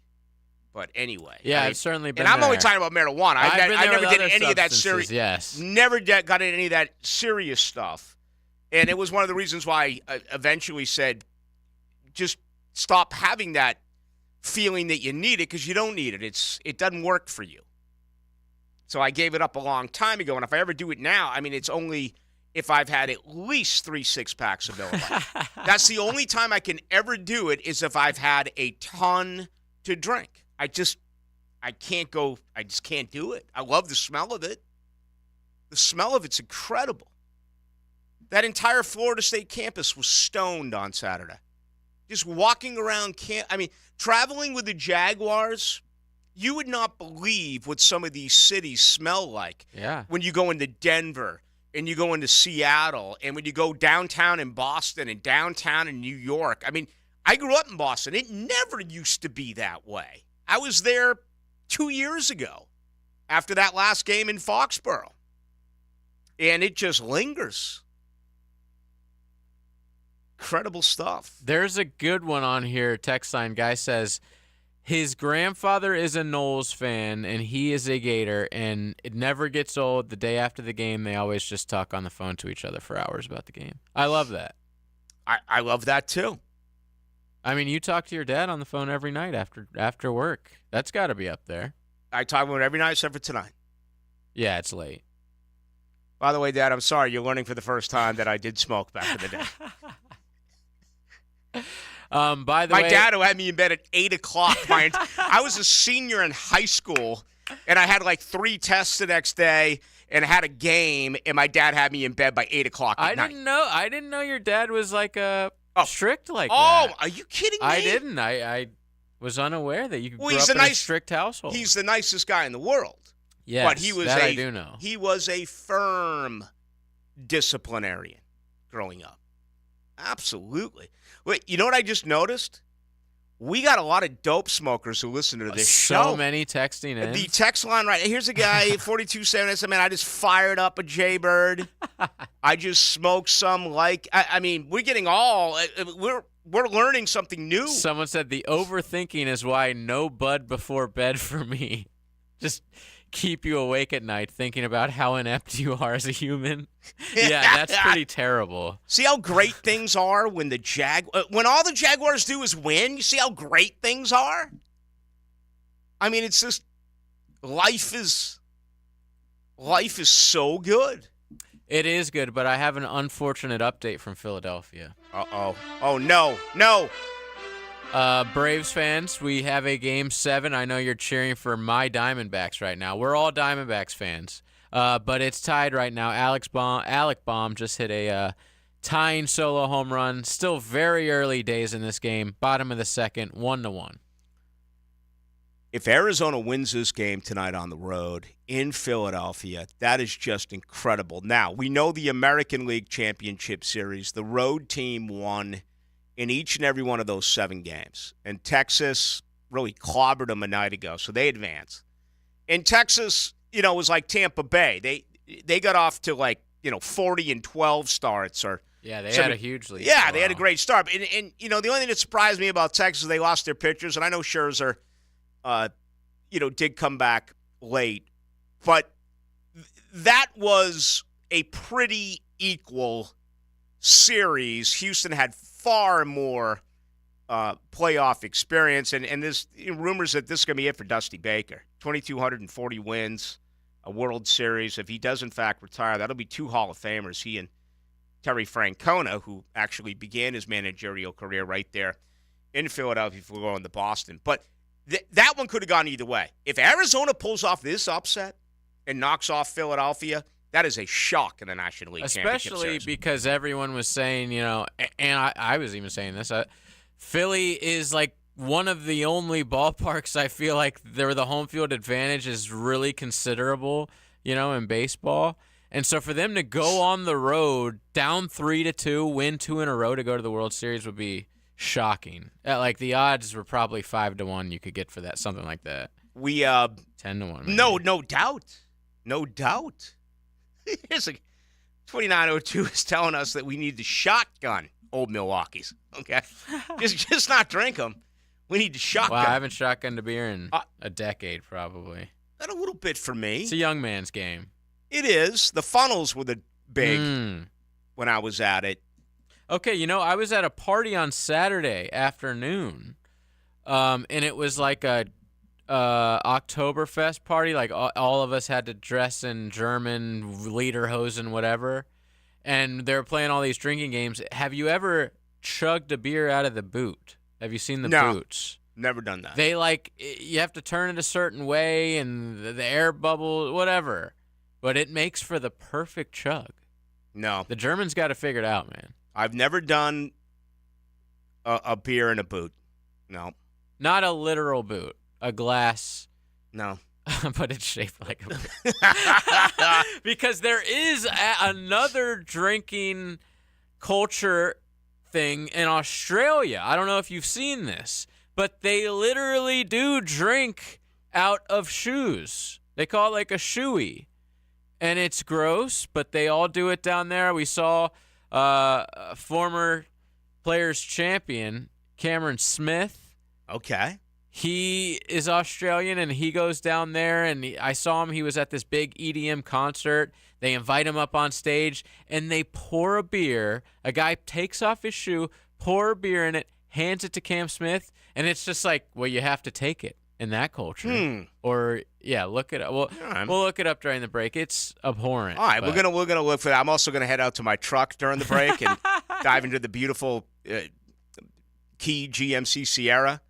S2: But anyway.
S3: Yeah, it's certainly been
S2: And I'm
S3: there.
S2: only talking about marijuana. I never did any of that serious.
S3: Yes.
S2: Never got into any of that serious stuff. And it was one of the reasons why I eventually said, just stop having that feeling that you need it, because you don't need it. It doesn't work for you. So I gave it up a long time ago, and if I ever do it now, it's only if I've had at least 3 6-packs of Miller Lite. That's the only time I can ever do it, is if I've had a ton to drink. I just can't do it. I love the smell of it. The smell of it's incredible. That entire Florida State campus was stoned on Saturday. Just walking around traveling with the Jaguars, you would not believe what some of these cities smell like.
S3: Yeah.
S2: When you go into Denver and you go into Seattle and when you go downtown in Boston and downtown in New York. I grew up in Boston. It never used to be that way. I was there 2 years ago after that last game in Foxborough. And it just lingers. Incredible stuff.
S3: There's a good one on here. Text line guy says his grandfather is a Knowles fan and he is a Gator, and it never gets old. The day after the game, they always just talk on the phone to each other for hours about the game. I love that.
S2: I love that too.
S3: You talk to your dad on the phone every night after work. That's got to be up there.
S2: I talk to him every night except for tonight.
S3: Yeah, it's late.
S2: By the way, Dad, I'm sorry. You're learning for the first time that I did smoke back in the day.
S3: By the way,
S2: my dad, who had me in bed at 8 o'clock. I was a senior in high school, and I had like 3 tests the next day, and I had a game, and my dad had me in bed by 8 o'clock at night.
S3: I didn't know your dad was like strict like that.
S2: Oh, are you kidding me?
S3: I didn't. I was unaware that you grew up in a strict household.
S2: He's the nicest guy in the world.
S3: Yes,
S2: but he was
S3: I do know.
S2: He was a firm disciplinarian growing up. Absolutely. Wait, you know what I just noticed? We got a lot of dope smokers who listen to this show.
S3: So many texting in.
S2: The text line, right? Here's a guy, 427. I said, man, I just fired up a Jaybird. I just smoked some we're getting we're learning something new.
S3: Someone said the overthinking is why no bud before bed for me. Just keep you awake at night thinking about how inept you are as a human. Yeah, that's pretty terrible.
S2: See how great things are when when all the Jaguars do is win? You see how great things are? It's just life is so good.
S3: It is good, but I have an unfortunate update from Philadelphia.
S2: Uh-oh. Oh, no.
S3: Braves fans, we have a Game 7. I know you're cheering for my Diamondbacks right now. We're all Diamondbacks fans. But it's tied right now. Alec Baum just hit a tying solo home run. Still very early days in this game. Bottom of the second, 1-1.
S2: If Arizona wins this game tonight on the road in Philadelphia, that is just incredible. Now, we know the American League Championship Series, the road team won in each and every one of those 7 games. And Texas really clobbered them a night ago, so they advance. In Texas, it was like Tampa Bay. They got off to 40-12 starts or
S3: yeah, they had a huge lead.
S2: Yeah, they had a great start. And the only thing that surprised me about Texas is they lost their pitchers, and I know Scherzer did come back late, but that was a pretty equal series. Houston had far more playoff experience, and there's rumors that this is going to be it for Dusty Baker. 2,240 wins, a World Series. If he does, in fact, retire, that'll be 2 Hall of Famers, he and Terry Francona, who actually began his managerial career right there in Philadelphia before going to Boston. But that one could have gone either way. If Arizona pulls off this upset and knocks off Philadelphia, that is a shock in the National League Championship Series.
S3: Especially because everyone was saying, and I was even saying this, Philly is like one of the only ballparks I feel like the home field advantage is really considerable, in baseball. And so for them to go on the road, down 3-2, win 2 in a row to go to the World Series would be shocking. The odds were probably 5-1 you could get for that, something like that. 10-1. Maybe.
S2: No doubt. Here's 2902 is telling us that we need to shotgun old Milwaukee's. Okay, just not drink them. We need to shotgun.
S3: Well, I haven't shotgunned a beer in a decade, probably.
S2: Not a little bit for me.
S3: It's a young man's game.
S2: It is. The funnels were the big when I was at it.
S3: Okay, I was at a party on Saturday afternoon, and it was like a Oktoberfest party. Like all of us had to dress in German lederhosen, whatever, and they were playing all these drinking games. Have you ever chugged a beer out of the boot? Have you seen the boots?
S2: Never done that.
S3: They you have to turn it a certain way, and the air bubble, whatever, but it makes for the perfect chug.
S2: No,
S3: the Germans got to figure it out, man.
S2: I've never done a beer in a boot. No.
S3: Not a literal boot. A glass.
S2: No.
S3: But it's shaped like a boot. Because there is another drinking culture thing in Australia. I don't know if you've seen this, but they literally do drink out of shoes. They call it a shoey. And it's gross, but they all do it down there. We saw former Players Champion Cameron Smith.
S2: Okay.
S3: He is Australian, and he goes down there, and I saw him. He was at this big EDM concert. They invite him up on stage, and they pour a beer. A guy takes off his shoe, pour a beer in it, hands it to Cam Smith, and it's just well, you have to take it in that culture. Or, look it up. We'll look it up during the break. It's abhorrent.
S2: All right, we're gonna look for that. I'm also going to head out to my truck during the break and dive into the beautiful Key GMC Sierra.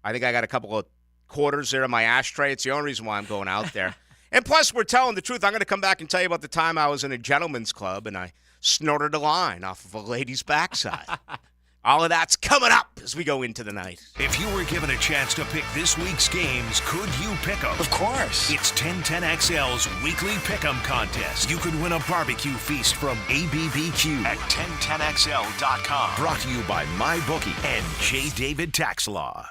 S2: I think I got a couple of quarters there in my ashtray. It's the only reason why I'm going out there. And plus, we're telling the truth. I'm going to come back and tell you about the time I was in a gentleman's club and I snorted a line off of a lady's backside. All of that's coming up as we go into the night.
S1: If you were given a chance to pick this week's games, could you pick them?
S4: Of course.
S1: It's 1010XL's weekly pick'em contest. You could win a barbecue feast from ABBQ at 1010XL.com. Brought to you by MyBookie and J. David Tax Law.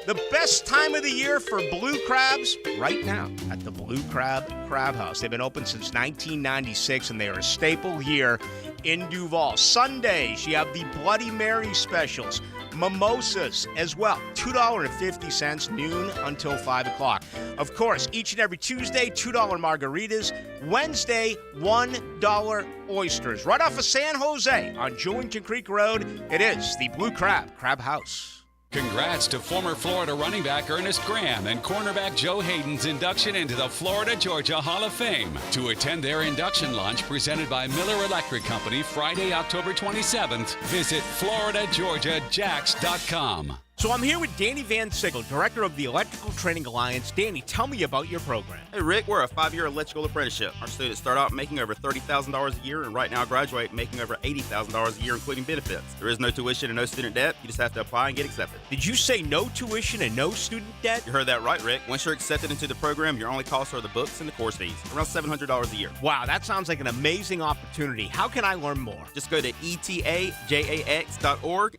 S2: The best time of the year for blue crabs right now at the Blue Crab Crab House. They've been open since 1996, and they are a staple here in Duval. Sundays, you have the Bloody Mary specials, mimosas as well, $2.50 noon until 5 o'clock. Of course, each and every Tuesday, $2 margaritas. Wednesday, $1 oysters. Right off of San Jose on Jewington Creek Road, it is the Blue Crab Crab House.
S6: Congrats to former Florida running back Ernest Graham and cornerback Joe Hayden's induction into the Florida-Georgia Hall of Fame. To attend their induction lunch presented by Miller Electric Company Friday, October 27th, visit FloridaGeorgiaJax.com.
S2: So I'm here with Danny Van Sickle, Director of the Electrical Training Alliance. Danny, tell me about your program.
S15: Hey, Rick, we're a 5-year electrical apprenticeship. Our students start out making over $30,000 a year, and right now graduate making over $80,000 a year, including benefits. There is no tuition and no student debt. You just have to apply and get accepted.
S2: Did you say no tuition and no student debt?
S15: You heard that right, Rick. Once you're accepted into the program, your only costs are the books and the course fees, around $700 a year.
S2: Wow, that sounds like an amazing opportunity. How can I learn more?
S15: Just go to etajax.org,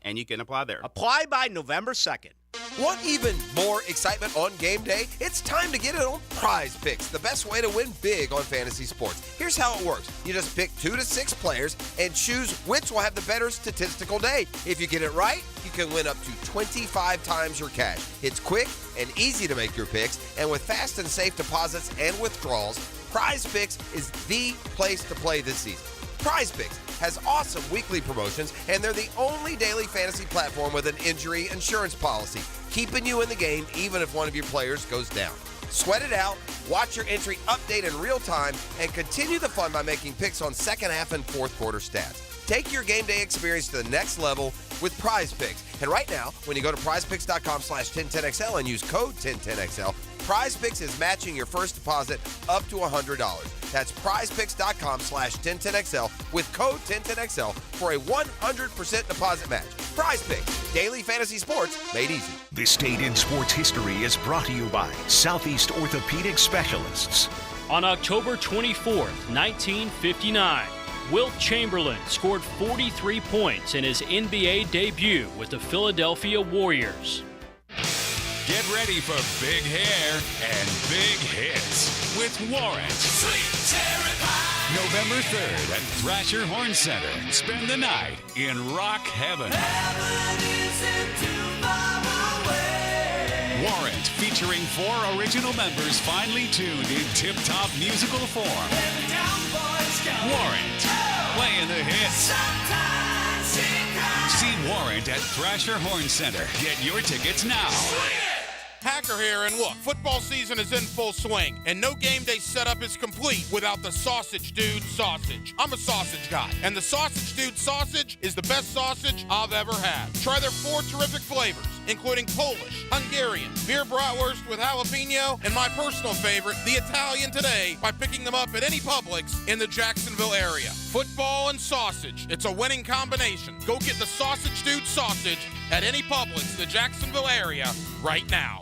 S15: and you can apply there.
S2: Apply by November 2nd.
S9: Want even more excitement on game day? It's time to get it on Prize Picks, the best way to win big on fantasy sports. Here's how it works. You just pick 2 to 6 players and choose which will have the better statistical day. If you get it right, you can win up to 25 times your cash. It's quick and easy to make your picks, and with fast and safe deposits and withdrawals, Prize Picks is the place to play this season. Prize Picks has awesome weekly promotions, and they're the only daily fantasy platform with an injury insurance policy, keeping you in the game even if one of your players goes down. Sweat it out, watch your entry update in real time, and continue the fun by making picks on second half and fourth quarter stats. Take your game day experience to the next level with Prize Picks. And right now, when you go to prizepicks.com/1010XL and use code 1010XL, Prize Picks is matching your first deposit up to $100. That's prizepicks.com/1010XL with code 1010XL for a 100% deposit match. Prize Picks, daily fantasy sports made easy.
S1: This Date in Sports History is brought to you by Southeast Orthopedic Specialists.
S16: On October 24th, 1959, Wilt Chamberlain scored 43 points in his NBA debut with the Philadelphia Warriors.
S6: Get ready for big hair and big hits with Warrant.
S17: Sweet cherry pie.
S6: November 3rd at Thrasher Horn Center. Spend the night in rock heaven.
S17: Heaven isn't too far away.
S6: Warrant, featuring 4 original members finely tuned in tip-top musical form. Warrant, playing the hits. See Warrant at Thrasher Horn Center. Get your tickets now.
S18: Hacker here, and look, football season is in full swing, and no game day setup is complete without the Sausage Dude sausage. I'm a sausage guy, and the Sausage Dude sausage is the best sausage I've ever had. Try their 4 terrific flavors, including Polish, Hungarian, beer bratwurst with jalapeno, and my personal favorite, the Italian today, by picking them up at any Publix in the Jacksonville area. Football and sausage, it's a winning combination. Go get the Sausage Dude sausage at any Publix in the Jacksonville area right now.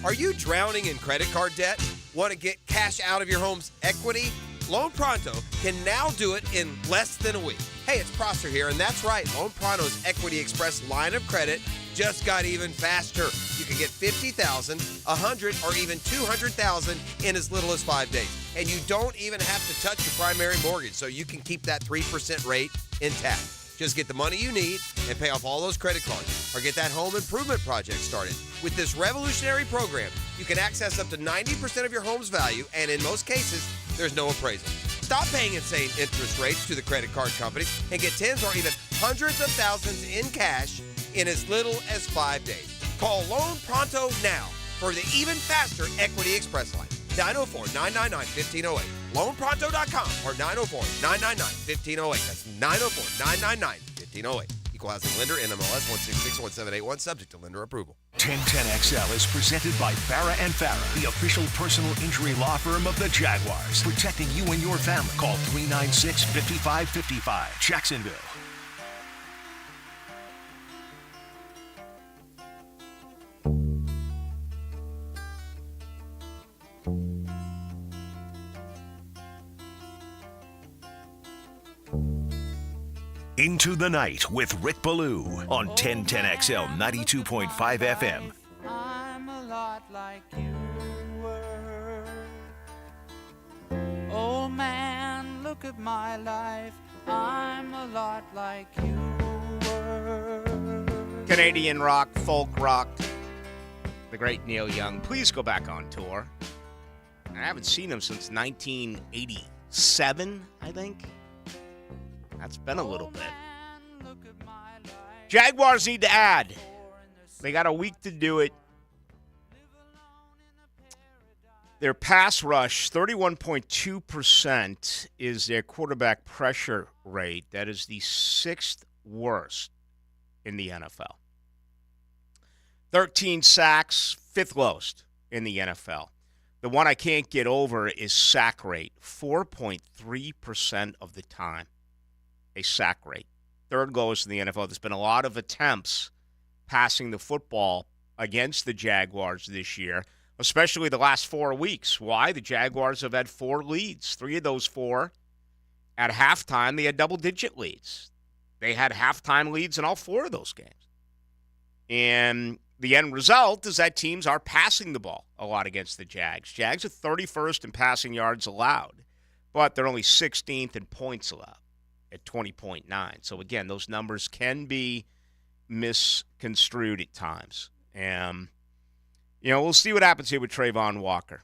S9: Are you drowning in credit card debt? Want to get cash out of your home's equity? Loan Pronto can now do it in less than a week. Hey, it's Prosser here, and that's right. Loan Pronto's Equity Express line of credit just got even faster. You can get $50,000, $100,000, or even $200,000 in as little as 5 days. And you don't even have to touch your primary mortgage, so you can keep that 3% rate intact. Just get the money you need and pay off all those credit cards, or get that home improvement project started. With this revolutionary program, you can access up to 90% of your home's value, and in most cases, there's no appraisal. Stop paying insane interest rates to the credit card companies and get tens or even hundreds of thousands in cash in as little as 5 days. Call Loan Pronto now for the even faster Equity Express line. 904-999-1508. LoanPronto.com or 904-999-1508. That's 904-999-1508. Equal housing lender, NMLS 1661781, subject to lender approval.
S1: 1010XL is presented by Farah & Farah, the official personal injury law firm of the Jaguars. Protecting you and your family. Call 396-5555. Jacksonville. Into the Night with Rick Ballou on 1010XL 92.5 FM.
S17: I'm a lot like you were. Oh man, look at my life. I'm a lot like you were.
S2: Canadian rock, folk rock, the great Neil Young. Please go back on tour. I haven't seen him since 1987, I think. That's been a little bit. Jaguars need to add. They got a week to do it. Their pass rush, 31.2% is their quarterback pressure rate. That is the 6th worst in the NFL. 13 sacks, 5th lowest in the NFL. The one I can't get over is sack rate, 4.3% of the time, a sack rate. 3rd lowest in the NFL. There's been a lot of attempts passing the football against the Jaguars this year, especially the last 4 weeks. Why? The Jaguars have had 4 leads. 3 of those 4 at halftime, they had double-digit leads. They had halftime leads in all 4 of those games. And the end result is that teams are passing the ball a lot against the Jags. Jags are 31st in passing yards allowed, but they're only 16th in points allowed at 20.9. So, again, those numbers can be misconstrued at times. And, we'll see what happens here with Trayvon Walker.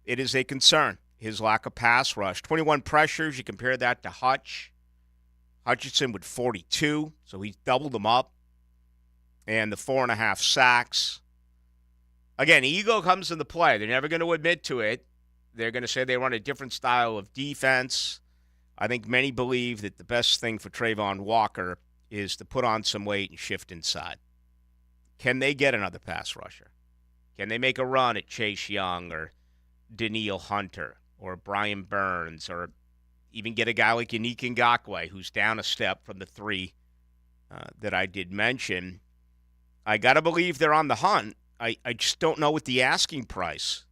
S2: It is a concern, his lack of pass rush. 21 pressures, you compare that to Hutchinson with 42, so he's doubled them up. And the 4.5 sacks. Again, ego comes into play. They're never going to admit to it. They're going to say they run a different style of defense. I think many believe that the best thing for Trayvon Walker is to put on some weight and shift inside. Can they get another pass rusher? Can they make a run at Chase Young or Daniil Hunter or Brian Burns or even get a guy like Yannick Ngakoue who's down a step from the 3 that I did mention? I got to believe they're on the hunt. I just don't know what the asking price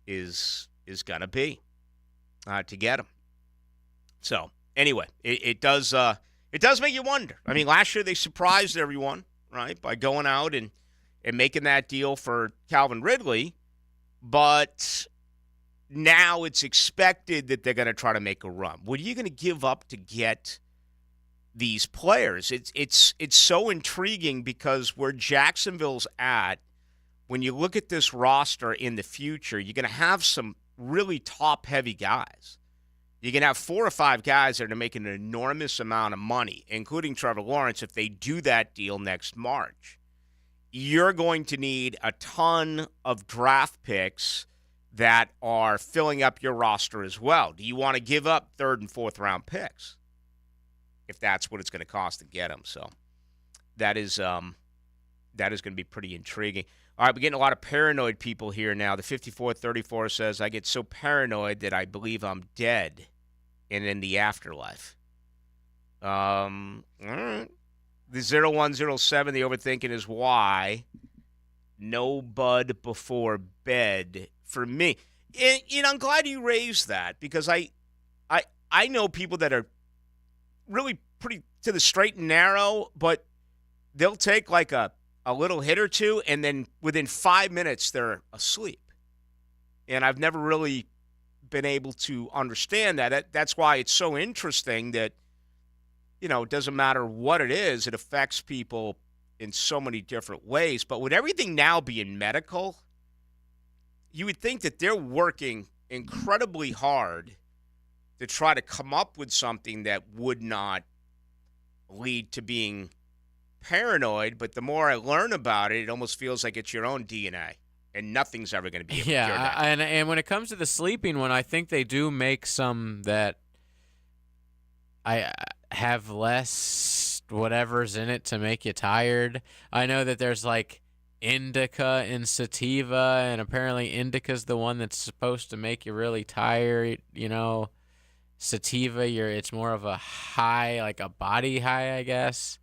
S2: is going to be to get him. So, anyway, it does make you wonder. I mean, last year they surprised everyone, right, by going out and making that deal for Calvin Ridley. But now it's expected that they're going to try to make a run. What are you going to give up to get these players? It's so intriguing because where Jacksonville's at, when you look at this roster in the future, you're going to have some really top-heavy guys. You're going to have 4 or 5 guys that are making an enormous amount of money, including Trevor Lawrence, if they do that deal next March. You're going to need a ton of draft picks that are filling up your roster as well. Do you want to give up 3rd and 4th round picks if that's what it's going to cost to get them? So that is going to be pretty intriguing. All right, we're getting a lot of paranoid people here now. The 5434 says, I get so paranoid that I believe I'm dead and in the afterlife. All right. The 0107, the overthinking is why. No bud before bed for me. And I'm glad you raised that because I know people that are really pretty to the straight and narrow, but they'll take like a little hit or two, and then within 5 minutes they're asleep. And I've never really been able to understand that. That's why it's so interesting that, it doesn't matter what it is, it affects people in so many different ways. But with everything now being medical, you would think that they're working incredibly hard to try to come up with something that would not lead to being paranoid. But the more I learn about it, it almost feels like it's your own DNA, and nothing's ever going to be able to cure that.
S3: And when it comes to the sleeping one, I think they do make some that I have less whatever's in it to make you tired. I know that there's like indica and sativa, and apparently indica's the one that's supposed to make you really tired. Sativa, it's more of a high, like a body high, I guess.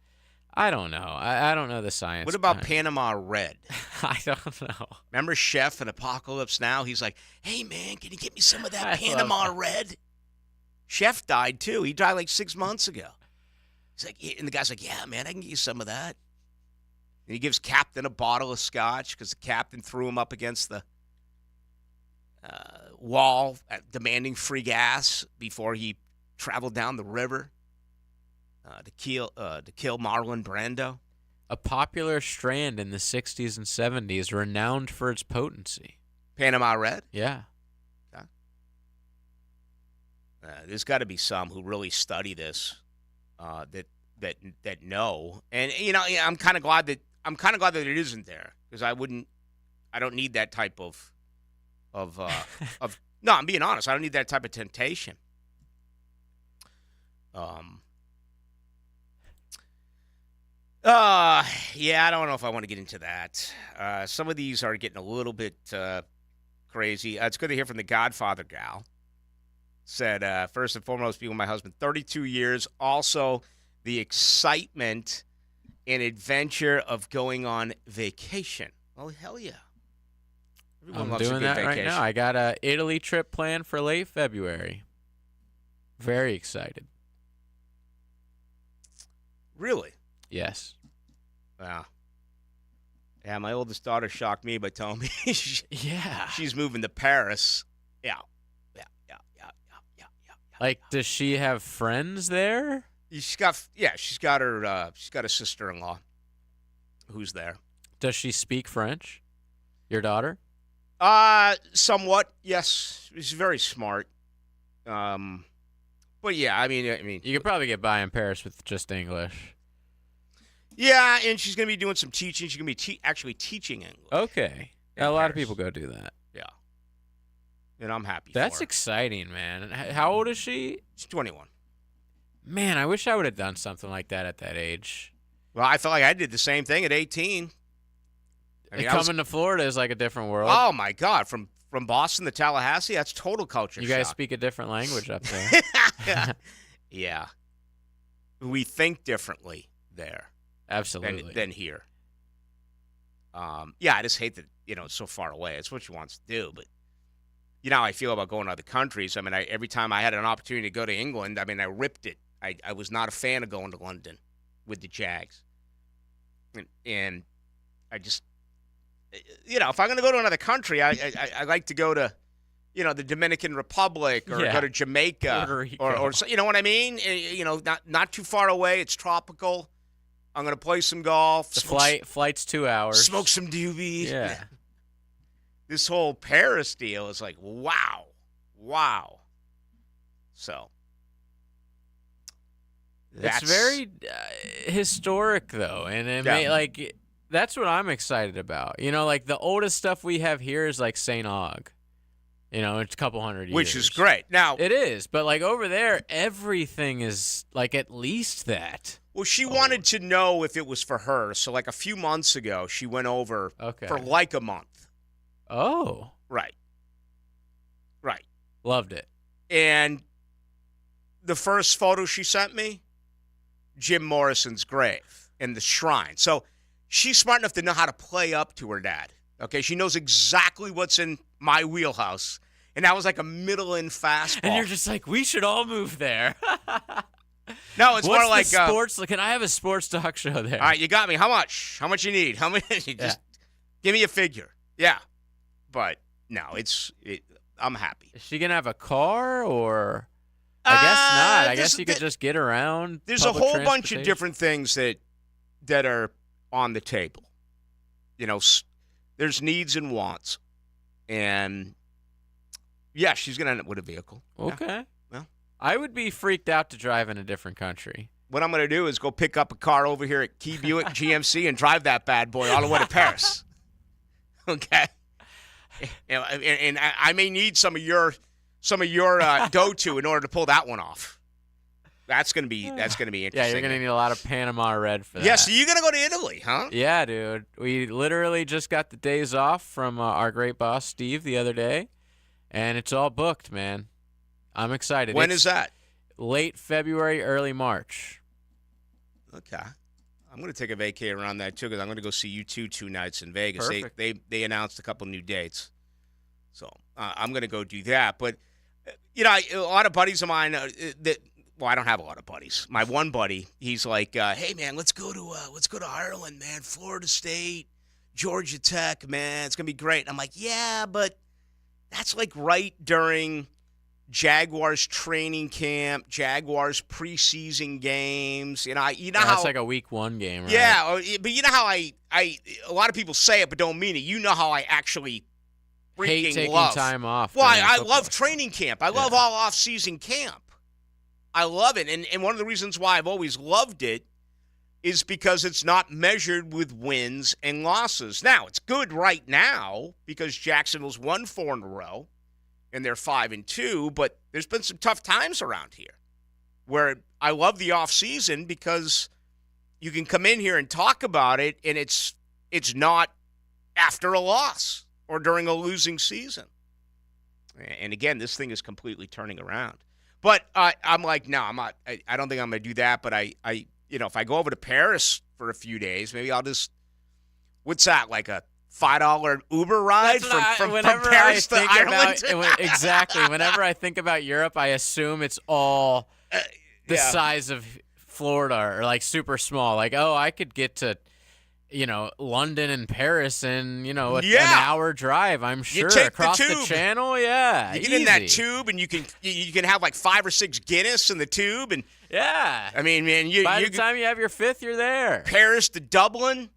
S3: I don't know. I don't know the science.
S2: What about Panama Red?
S3: I don't know.
S2: Remember Chef in Apocalypse Now? He's like, hey, man, can you get me some of that Panama Red? Chef died, too. He died like 6 months ago. He's like, and the guy's like, yeah, man, I can get you some of that. And he gives Captain a bottle of scotch because the captain threw him up against the wall demanding free gas before he traveled down the river to kill Marlon Brando.
S3: A popular strand in the 60s and 70s, renowned for its potency.
S2: Panama Red?
S3: Yeah.
S2: There's got to be some who really study this that know. And I'm kind of glad that it isn't there because I don't need that type of no, I'm being honest. I don't need that type of temptation. Yeah, I don't know if I want to get into that. Some of these are getting a little bit crazy. It's good to hear from the Godfather gal. Said, first and foremost, being with my husband 32 years. Also, the excitement and adventure of going on vacation. Oh, hell yeah. Everyone
S3: I'm
S2: loves a
S3: doing
S2: good
S3: that
S2: vacation.
S3: right now. I got a Italy trip planned for late February. Very excited.
S2: Really?
S3: Yes.
S2: Wow. Yeah, my oldest daughter shocked me by telling me she's moving to Paris. Yeah.
S3: Like, does she have friends there?
S2: She's got a sister-in-law who's there.
S3: Does she speak French? Your daughter?
S2: Somewhat, yes. She's very smart. But yeah, I mean,
S3: you could probably get by in Paris with just English.
S2: Yeah, and she's going to be doing some teaching. She's going to be actually teaching English.
S3: Okay. A lot of people go do that.
S2: Yeah. And I'm happy
S3: That's
S2: for her.
S3: exciting, man. How old is she?
S2: She's 21.
S3: Man, I wish I would have done something like that at that age.
S2: Well, I felt like I did the same thing at 18. I mean,
S3: Coming to Florida is like a different world.
S2: Oh, my God. From Boston to Tallahassee, that's total culture
S3: You guys
S2: shock.
S3: speak a different language up there.
S2: Yeah. We think differently there.
S3: Absolutely.
S2: Than here. Yeah, I just hate that, it's so far away. It's what she wants to do, but you know how I feel about going to other countries. I mean, every time I had an opportunity to go to England, I ripped it. I was not a fan of going to London with the Jags. And I just, if I'm going to go to another country, I like to go to, the Dominican Republic or go to Jamaica or you know what I mean? Not too far away. It's tropical. I'm going to play some golf.
S3: The flight's 2 hours.
S2: Smoke some doobie.
S3: Yeah.
S2: This whole Paris deal is like, wow. So.
S3: It's very historic, though. And that's what I'm excited about. Like the oldest stuff we have here is like St. Aug. It's a couple hundred years.
S2: Which is great. Now
S3: it is, but like over there, everything is like at least that.
S2: Well, she wanted to know if it was for her. So like a few months ago, she went over for like a month.
S3: Oh.
S2: Right.
S3: Loved it.
S2: And the first photo she sent me, Jim Morrison's grave and the shrine. So she's smart enough to know how to play up to her dad. Okay, she knows exactly what's in my wheelhouse. And that was like a middle-in fastball.
S3: And you're just like, we should all move there.
S2: No, it's more like
S3: sports. Can I have a sports talk show there?
S2: All right, you got me. How much? How much you need? How many? Just give me a figure. Yeah, but no, I'm happy.
S3: Is she gonna have a car or? I guess not. I guess you could just get around.
S2: There's a whole bunch of different things that are on the table. There's needs and wants, and yeah, she's gonna end up with a vehicle.
S3: Okay.
S2: Yeah.
S3: I would be freaked out to drive in a different country.
S2: What I'm going to do is go pick up a car over here at Key Buick GMC and drive that bad boy all the way to Paris. Okay? And I may need some of your go-to in order to pull that one off. That's going to be interesting.
S3: Yeah, you're going to need a lot of Panama red for that.
S2: Yeah, so you're going to go to Italy, huh?
S3: Yeah, dude. We literally just got the days off from our great boss, Steve, the other day, and it's all booked, man. I'm excited.
S2: When is that?
S3: Late February, early March.
S2: Okay. I'm going to take a vacay around that, too, because I'm going to go see U2 2 nights in Vegas.
S3: Perfect.
S2: They announced a couple new dates. So I'm going to go do that. But, a lot of buddies of mine I don't have a lot of buddies. My one buddy, he's like, hey, man, let's go to Ireland, man, Florida State, Georgia Tech, man. It's going to be great. And I'm like, yeah, but that's like right during Jaguars training camp, Jaguars preseason games. How
S3: it's like a week 1 game, right?
S2: Yeah, but you know how a lot of people say it but don't mean it. You know how I actually freaking
S3: hate taking
S2: love
S3: time off.
S2: Well, I love training camp. I love all off-season camp. I love it, and one of the reasons why I've always loved it is because it's not measured with wins and losses. Now, it's good right now because Jacksonville's won 4 in a row. And they're 5-2, but there's been some tough times around here where I love the offseason because you can come in here and talk about it, and it's not after a loss or during a losing season. And again, this thing is completely turning around. But I'm like, no, I'm not. I don't think I'm going to do that. But I, if I go over to Paris for a few days, maybe I'll just. What's that, like a $5 Uber ride from Paris to Ireland?
S3: Exactly. Whenever I think about Europe, I assume it's all the size of Florida or like super small. Like, oh, I could get to, London and Paris in, an hour drive, I'm sure. Across the channel, yeah.
S2: You get in that tube and you can have like 5 or 6 Guinness in the tube. And
S3: yeah.
S2: I mean, man,
S3: by the time you have your 5th, you're there.
S2: Paris to Dublin.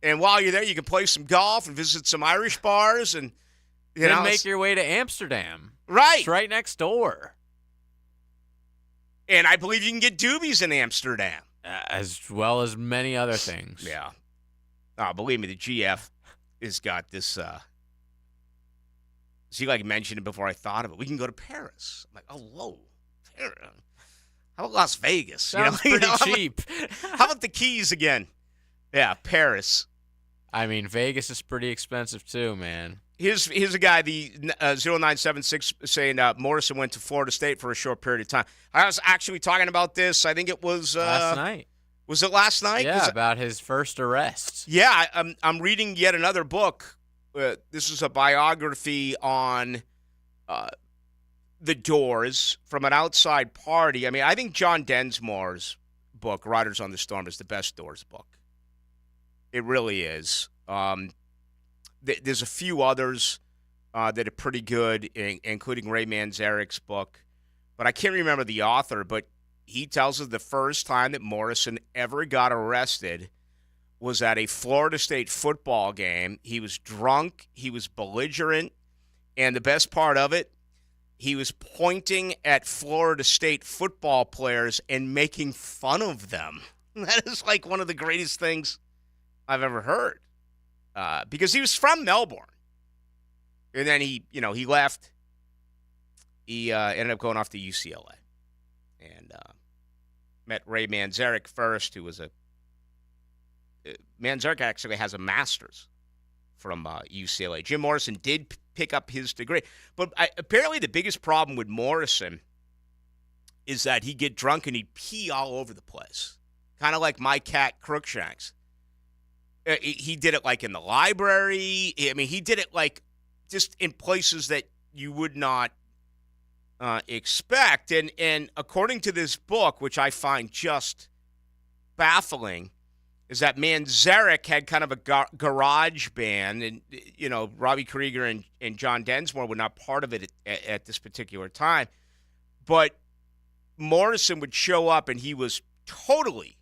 S2: And while you're there, you can play some golf and visit some Irish bars, and
S3: then make your way to Amsterdam.
S2: Right,
S3: it's right next door.
S2: And I believe you can get doobies in Amsterdam,
S3: as well as many other things.
S2: Yeah. Believe me, the GF has got this. See, like I mentioned it before I thought of it. We can go to Paris. I'm like, oh, whoa, Paris. How about Las Vegas?
S3: Sounds pretty cheap.
S2: How about the Keys again? Yeah, Paris.
S3: I mean, Vegas is pretty expensive too, man.
S2: Here's a guy, the 0976, saying Morrison went to Florida State for a short period of time. I was actually talking about this. I think it was
S3: last night.
S2: Was it last night?
S3: Yeah, about his first arrest.
S2: Yeah, I'm reading yet another book. This is a biography on the Doors from an outside party. I mean, I think John Densmore's book, Riders on the Storm, is the best Doors book. It really is. There's a few others that are pretty good, including Ray Manzarek's book. But I can't remember the author, but he tells us the first time that Morrison ever got arrested was at a Florida State football game. He was drunk. He was belligerent. And the best part of it, he was pointing at Florida State football players and making fun of them. That is like one of the greatest things I've ever heard, because he was from Melbourne, and then he left. He ended up going off to UCLA, and met Ray Manzarek first, who was Manzarek actually has a master's from UCLA. Jim Morrison did pick up his degree, but apparently the biggest problem with Morrison is that he'd get drunk and he'd pee all over the place, kind of like my cat Crookshanks. He did it like in the library. I mean, he did it like just in places that you would not expect. And according to this book, which I find just baffling, is that Manzarek had kind of a garage band, and Robbie Krieger and John Densmore were not part of it at this particular time. But Morrison would show up, and he was totally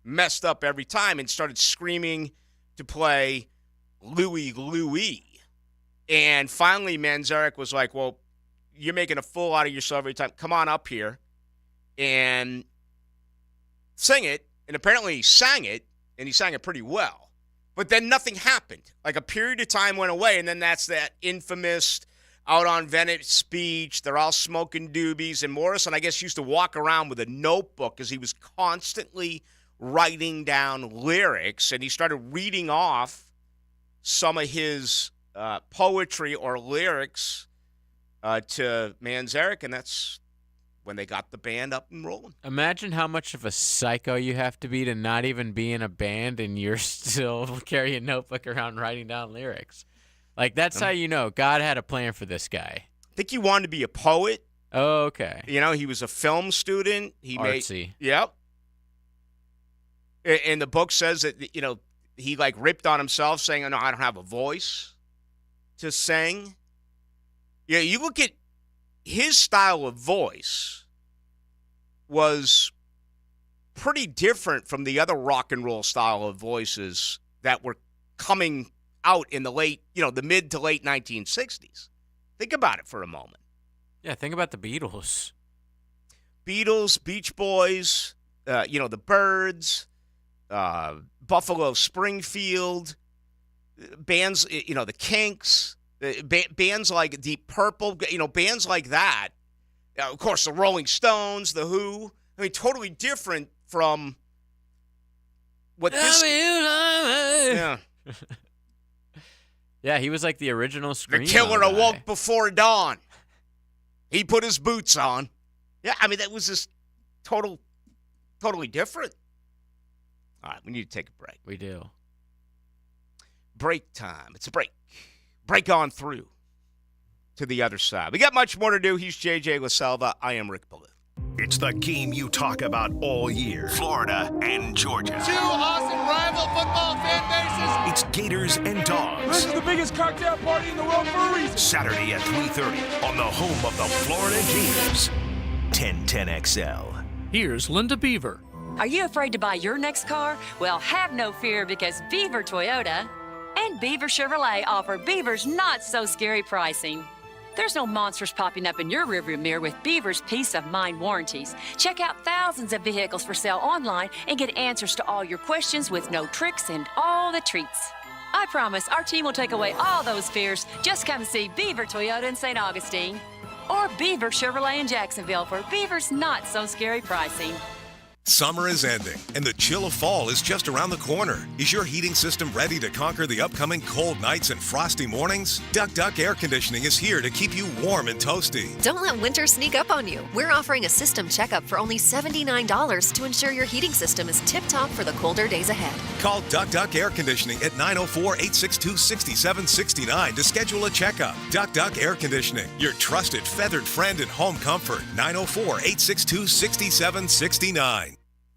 S2: messed up every time and started screaming to play Louie Louie. And finally, Manzarek was like, well, you're making a fool out of yourself every time. Come on up here and sing it. And apparently he sang it, and he sang it pretty well. But then nothing happened. Like a period of time went away, and then that's that infamous out on Venice speech. They're all smoking doobies. And Morrison, I guess, used to walk around with a notebook because he was constantly writing down lyrics, and he started reading off some of his poetry or lyrics to Manzarek, and that's when they got the band up and rolling.
S3: Imagine how much of a psycho you have to be to not even be in a band and you're still carrying a notebook around writing down lyrics. Like, that's how you know God had a plan for this guy.
S2: I think he wanted to be a poet.
S3: Oh, okay.
S2: He was a film student.
S3: Artsy.
S2: Yep. And the book says that, he like ripped on himself saying, no, I don't have a voice to sing. Yeah, you look at his style of voice was pretty different from the other rock and roll style of voices that were coming out in the mid to late 1960s. Think about it for a moment.
S3: Yeah, think about the Beatles.
S2: Beatles, Beach Boys, the Byrds, Buffalo Springfield, bands, the Kinks, bands like Deep Purple, bands like that. Of course, the Rolling Stones, the Who. I mean, totally different from what this? Yeah.
S3: Yeah, he was like the original
S2: The
S3: Screamo
S2: killer
S3: guy.
S2: awoke before dawn. He put his boots on. Yeah, I mean, that was just totally different. All right, we need to take a break.
S3: We do.
S2: Break time. It's a break. Break on through to the other side. We got much more to do. He's JJ LaSalva. I am Rick Ballou.
S1: It's the game you talk about all year. Florida and Georgia.
S18: Two awesome rival football fan bases.
S1: It's Gators and Dogs.
S18: This is the biggest cocktail party in the world for a reason.
S1: Saturday at 3:30 on the home of the Florida Gators. 1010XL.
S16: Here's Linda Beaver.
S19: Are you afraid to buy your next car? Well, have no fear because Beaver Toyota and Beaver Chevrolet offer Beaver's not-so-scary pricing. There's no monsters popping up in your rearview mirror with Beaver's peace of mind warranties. Check out thousands of vehicles for sale online and get answers to all your questions with no tricks and all the treats. I promise our team will take away all those fears. Just come see Beaver Toyota in St. Augustine or Beaver Chevrolet in Jacksonville for Beaver's not-so-scary pricing.
S20: Summer is ending, and the chill of fall is just around the corner. Is your heating system ready to conquer the upcoming cold nights and frosty mornings? Duck Duck Air Conditioning is here to keep you warm and toasty.
S21: Don't let winter sneak up on you. We're offering a system checkup for only $79 to ensure your heating system is tip-top for the colder days ahead.
S20: Call Duck Duck Air Conditioning at 904-862-6769 to schedule a checkup. Duck Duck Air Conditioning, your trusted feathered friend in home comfort. 904-862-6769.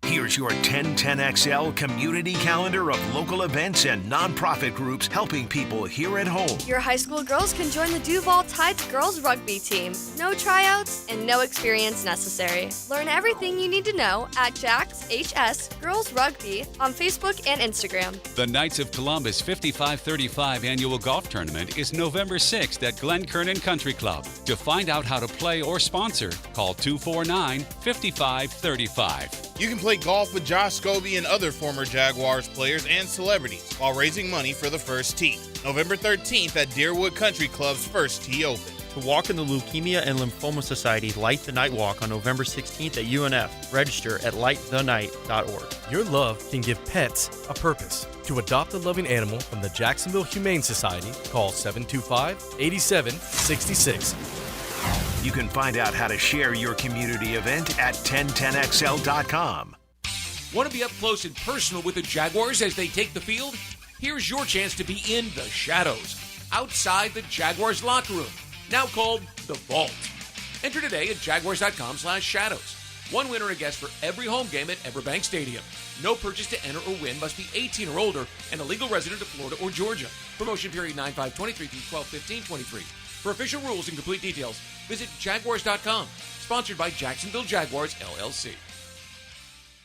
S1: Here's your 1010XL community calendar of local events and nonprofit groups helping people here at home.
S22: Your high school girls can join the Duval Tides girls rugby team. No tryouts and no experience necessary. Learn everything you need to know at Jack's HS Girls Rugby on Facebook and Instagram.
S6: The Knights of Columbus 5535 annual golf tournament is November 6th at Glen Kernan Country Club. To find out how to play or sponsor, call 249-5535.
S18: You can play golf with Josh Scobie and other former Jaguars players and celebrities while raising money for the First Tee. November 13th at Deerwood Country Club's First Tee Open.
S23: To walk in the Leukemia and Lymphoma Society Light the Night Walk on November 16th at UNF. Register at lightthenight.org.
S24: Your love can give pets a purpose. To adopt a loving animal from the Jacksonville Humane Society, call 725-8766.
S1: You can find out how to share your community event at 1010XL.com.
S25: Want to be up close and personal with the Jaguars as they take the field? Here's your chance to be in the shadows, outside the Jaguars locker room, now called the Vault. Enter today at jaguars.com/shadows. One winner a guest for every home game at Everbank Stadium. No purchase to enter or win, must be 18 or older and a legal resident of Florida or Georgia. Promotion period 9/5/23 through 12/15/23. For official rules and complete details, visit jaguars.com. Sponsored by Jacksonville Jaguars, LLC.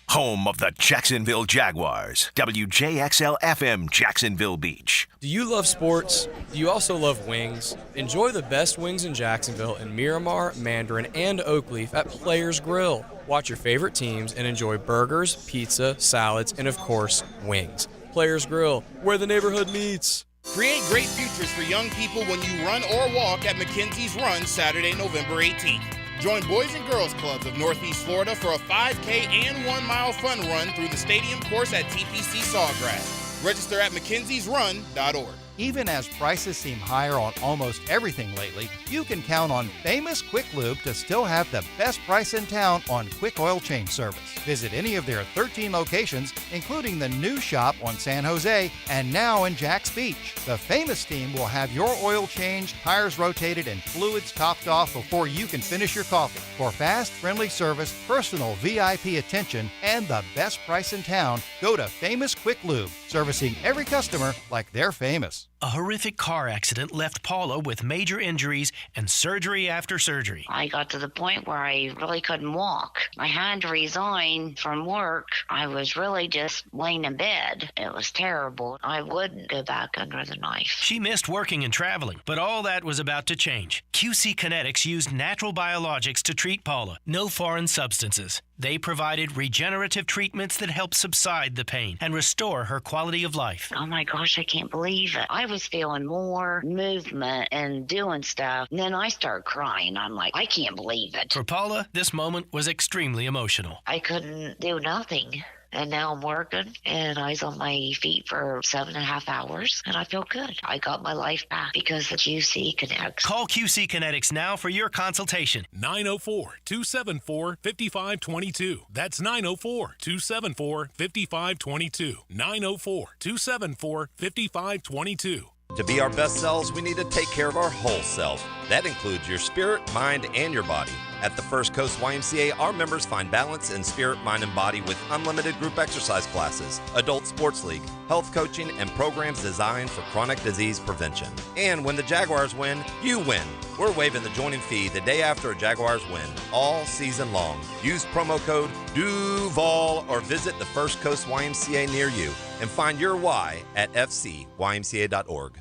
S1: Home of the Jacksonville Jaguars. WJXL FM, Jacksonville Beach.
S24: Do you love sports? Do you also love wings? Enjoy the best wings in Jacksonville in Miramar, Mandarin, and Oakleaf at Players Grill. Watch your favorite teams and enjoy burgers, pizza, salads, and of course, wings. Players Grill, where the neighborhood meets.
S18: Create great futures for young people when you run or walk at McKenzie's Run Saturday, November 18th. Join Boys and Girls Clubs of Northeast Florida for a 5K and 1 mile fun run through the stadium course at TPC Sawgrass. Register at mckenziesrun.org.
S26: Even as prices seem higher on almost everything lately, you can count on Famous Quick Lube to still have the best price in town on quick oil change service. Visit any of their 13 locations, including the new shop on San Jose and now in Jax Beach. The Famous team will have your oil changed, tires rotated, and fluids topped off before you can finish your coffee. For fast, friendly service, personal VIP attention, and the best price in town, go to Famous Quick Lube, servicing every customer like they're famous.
S27: A horrific car accident left Paula with major injuries and surgery after surgery.
S28: I got to the point where I really couldn't walk. I had to resign from work. I was really just laying in bed. It was terrible. I wouldn't go back under the knife.
S27: She missed working and traveling, but all that was about to change. QC Kinetics used natural biologics to treat Paula. No foreign substances. They provided regenerative treatments that helped subside the pain and restore her quality of life.
S28: Oh my gosh, I can't believe it. I was feeling more movement and doing stuff. And then I started crying. I'm like, I can't believe it.
S27: For Paula, this moment was extremely emotional.
S28: I couldn't do nothing. And now I'm working, and I was on my feet for 7.5 hours, and I feel good. I got my life back because of QC Connects.
S27: Call QC Kinetics now for your consultation.
S1: 904-274-5522. That's 904-274-5522. 904-274-5522.
S9: To be our best selves, we need to take care of our whole self. That includes your spirit, mind, and your body. At the First Coast YMCA, our members find balance in spirit, mind, and body with unlimited group exercise classes, adult sports league, health coaching, and programs designed for chronic disease prevention. And when the Jaguars win, you win. We're waiving the joining fee the day after a Jaguars win, all season long. Use promo code DUVAL or visit the First Coast YMCA near you and find your why at fcymca.org.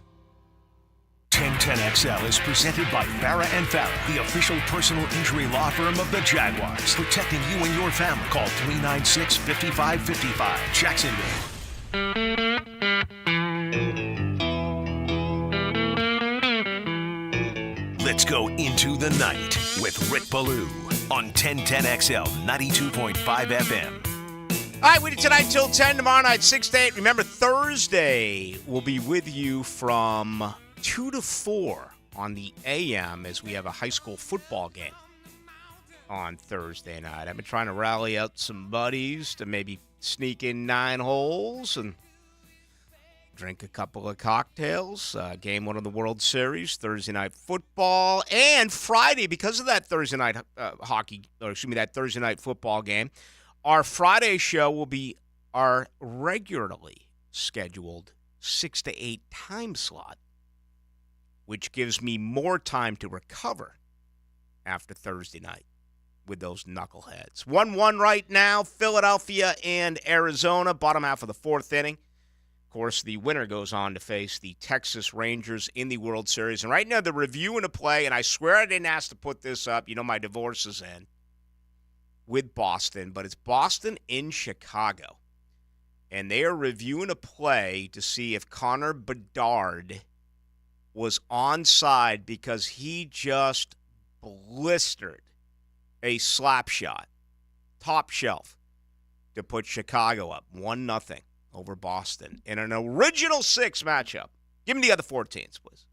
S1: 1010XL is presented by Farah and Farah, the official personal injury law firm of the Jaguars. Protecting you and your family. Call 396-5555. Jacksonville. Let's go into the night with Rick Ballou on 1010XL 92.5 FM.
S2: All right, we did tonight till 10, tomorrow night 6 to 8. Remember, Thursday we'll be with you from 2 to 4 on the AM as we have a high school football game on Thursday night. I've been trying to rally out some buddies to maybe sneak in 9 holes and drink a couple of cocktails. Game 1 of the World Series, Thursday night football, and Friday, because of that Thursday night that Thursday night football game, our Friday show will be our regularly scheduled 6 to 8 time slot, which gives me more time to recover after Thursday night with those knuckleheads. 1-1 right now, Philadelphia and Arizona, bottom half of the 4th inning. Of course, the winner goes on to face the Texas Rangers in the World Series. And right now, they're reviewing a play, and I swear I didn't ask to put this up. You know, my divorce is in with Boston, but it's Boston in Chicago. And they are reviewing a play to see if Connor Bedard was onside because he just blistered a slap shot, top shelf, to put Chicago up 1-0 over Boston in an original 6 matchup. Give me the other 4 teams, please.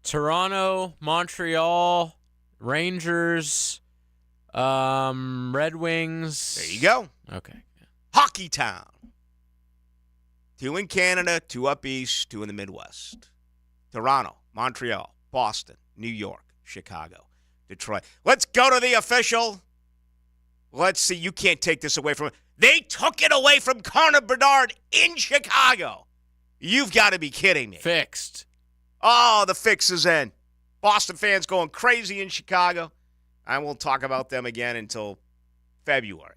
S3: Toronto, Montreal, Rangers, Red Wings.
S2: There you go.
S3: Okay.
S2: Hockey Town. 2 in Canada, 2 up east, 2 in the Midwest. Toronto, Montreal, Boston, New York, Chicago, Detroit. Let's go to the official. Let's see. You can't take this away from it. They took it away from Connor Bedard in Chicago. You've got to be kidding me.
S3: Fixed.
S2: Oh, the fix is in. Boston fans going crazy in Chicago. I won't talk about them again until February.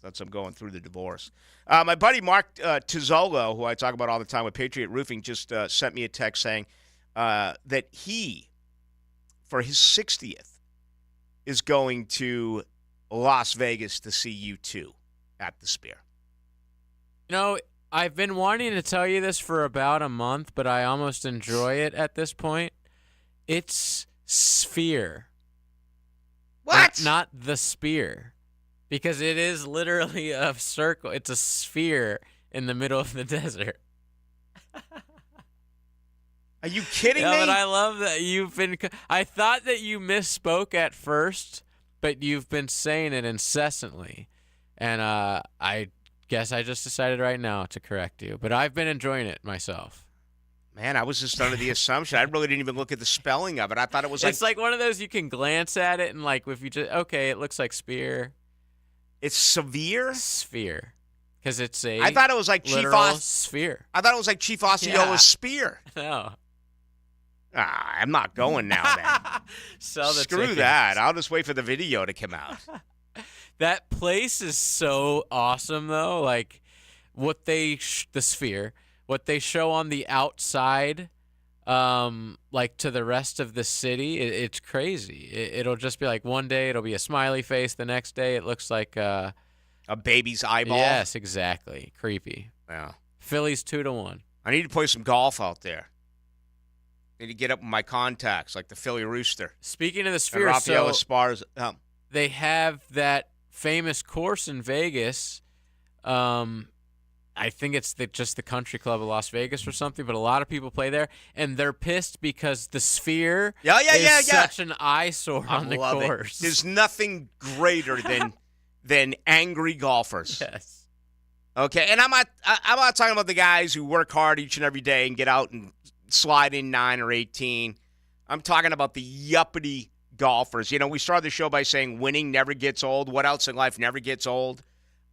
S2: That's I'm going through the divorce. My buddy Mark Tizzolo, who I talk about all the time with Patriot Roofing, just sent me a text saying that he, for his 60th, is going to Las Vegas to see U2 at the Sphere.
S3: You know, I've been wanting to tell you this for about a month, but I almost enjoy it at this point. It's Sphere.
S2: What?
S3: Not the Spear. Because it is literally a circle. It's a sphere in the middle of the desert.
S2: Are you kidding me?
S3: But I love that you've been... I thought that you misspoke at first, but you've been saying it incessantly. And I guess I just decided right now to correct you. But I've been enjoying it myself.
S2: Man, I was just under the assumption. I really didn't even look at the spelling of it. I thought it was like...
S3: It's like one of those you can glance at it and like if you just... Okay, it looks like spear.
S2: It's severe?
S3: Sphere. Because it's a
S2: I thought it was like
S3: sphere.
S2: I thought it was like Chief Osceola's spear.
S3: No.
S2: I'm not going now then. Screw
S3: tickets.
S2: that. I'll just wait for the video to come out.
S3: That place is so awesome though. Like what the Sphere, what they show on the outside, like to the rest of the city, it's crazy. It'll just be like one day it'll be a smiley face, the next day it looks like a
S2: baby's eyeball.
S3: Yes, exactly. Creepy.
S2: Yeah.
S3: Phillies 2-1.
S2: I need to play some golf out there. Need to get up with my contacts like the Philly Rooster.
S3: Speaking of the Sphere,
S2: and Rafael Esparza.
S3: They have that famous course in Vegas I think it's just the Country Club of Las Vegas or something, but a lot of people play there, and they're pissed because the Sphere is such an eyesore on the course.
S2: There's nothing greater than angry golfers.
S3: Yes.
S2: Okay, and I'm not talking about the guys who work hard each and every day and get out and slide in 9 or 18. I'm talking about the yuppity golfers. We started the show by saying winning never gets old. What else in life never gets old?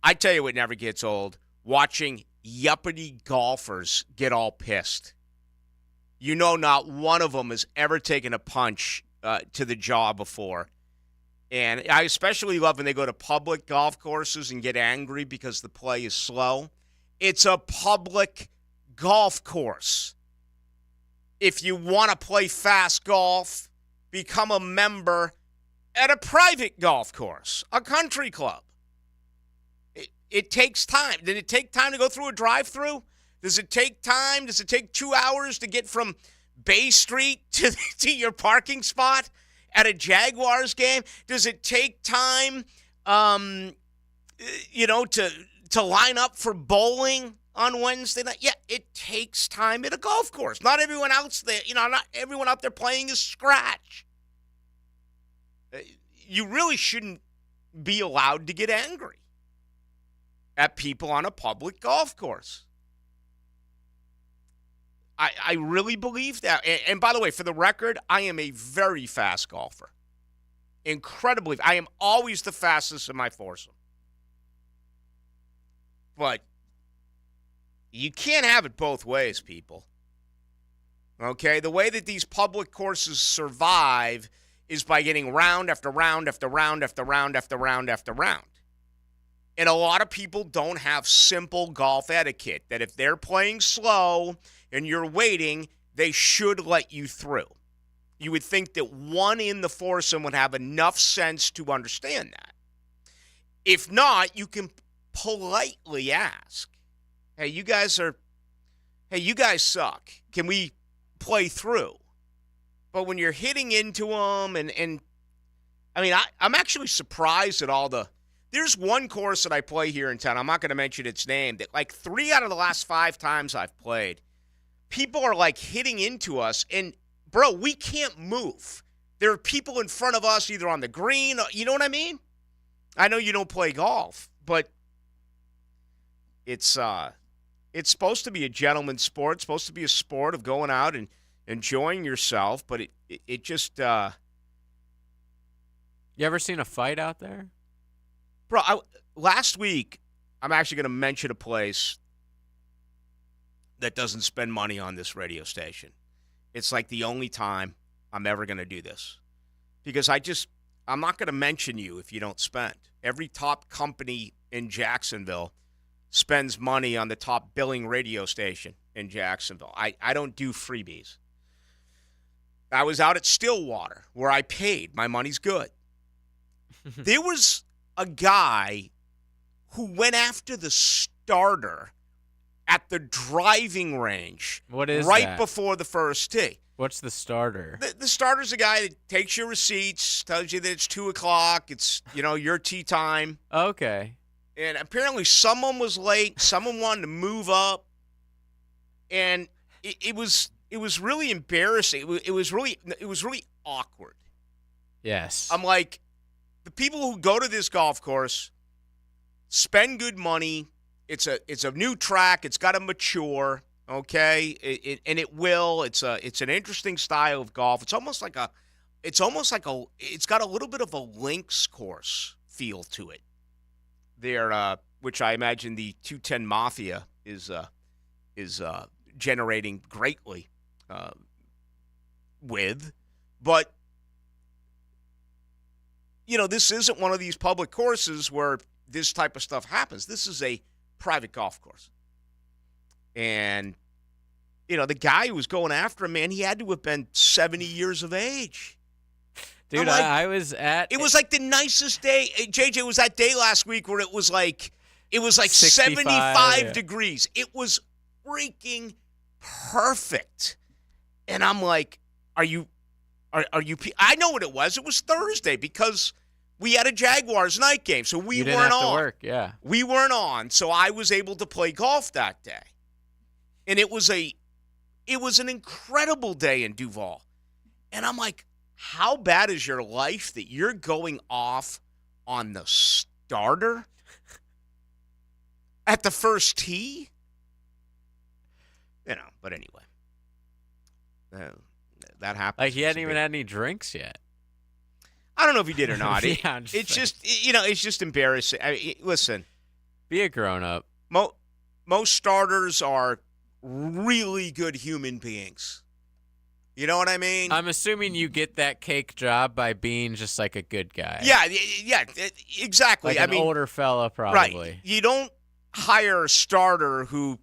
S2: I tell you what never gets old. Watching yuppity golfers get all pissed. Not one of them has ever taken a punch to the jaw before. And I especially love when they go to public golf courses and get angry because the play is slow. It's a public golf course. If you want to play fast golf, become a member at a private golf course, a country club. It takes time. Did it take time to go through a drive-thru? Does it take time? Does it take 2 hours to get from Bay Street to your parking spot at a Jaguars game? Does it take time, to line up for bowling on Wednesday night? Yeah, it takes time at a golf course. Not everyone else there, not everyone out there playing is scratch. You really shouldn't be allowed to get angry at people on a public golf course. I really believe that. And by the way, for the record, I am a very fast golfer. Incredibly. I am always the fastest in my foursome. But you can't have it both ways, people. Okay? The way that these public courses survive is by getting round after round after round after round after round after round. And a lot of people don't have simple golf etiquette that if they're playing slow and you're waiting, they should let you through. You would think that one in the foursome would have enough sense to understand that. If not, you can politely ask, hey, you guys suck. Can we play through? But when you're hitting into them I'm actually surprised at all the... There's one course that I play here in town. I'm not going to mention its name. That like 3 out of the last 5 times I've played, people are like hitting into us. And, bro, we can't move. There are people in front of us either on the green. You know what I mean? I know you don't play golf, but it's supposed to be a gentleman's sport. It's supposed to be a sport of going out and enjoying yourself. But it just... You
S3: ever seen a fight out there?
S2: Bro, last week, I'm actually going to mention a place that doesn't spend money on this radio station. It's like the only time I'm ever going to do this. Because I'm not going to mention you if you don't spend. Every top company in Jacksonville spends money on the top billing radio station in Jacksonville. I don't do freebies. I was out at Stillwater where I paid. My money's good. There was a guy who went after the starter at the driving range.
S3: What is
S2: right
S3: that?
S2: Before the first tee.
S3: What's the starter?
S2: The starter's a guy that takes your receipts, tells you that it's 2 o'clock, it's, your tee time.
S3: Okay.
S2: And apparently someone was late, someone wanted to move up, and it was really embarrassing. It was really awkward.
S3: Yes.
S2: I'm like, the people who go to this golf course spend good money. It's a new track. It's got to mature, okay? It will. It's an interesting style of golf. It's got a little bit of a links course feel to it. There, which I imagine the 210 Mafia is generating greatly with, but. This isn't one of these public courses where this type of stuff happens. This is a private golf course. And, the guy who was going after him, man, he had to have been 70 years of age.
S3: Dude, I was at...
S2: It was like the nicest day. JJ, was that day last week where it was like 75 degrees. It was freaking perfect. And I'm like, Are you? I know what it was. It was Thursday because we had a Jaguars night game, so we
S3: You didn't
S2: weren't
S3: have to
S2: on.
S3: work, yeah.
S2: We weren't on, so I was able to play golf that day. And it was an incredible day in Duval. And I'm like, how bad is your life that you're going off on the starter at the first tee? But anyway. That happened.
S3: Like, he hadn't even had any drinks yet.
S2: I don't know if he did or not.
S3: Yeah,
S2: It's just embarrassing. Listen.
S3: Be a grown-up.
S2: Most starters are really good human beings. You know what I mean?
S3: I'm assuming you get that cake job by being just like a good guy.
S2: Yeah, exactly.
S3: Like an older fella, probably.
S2: Right. You don't hire a starter who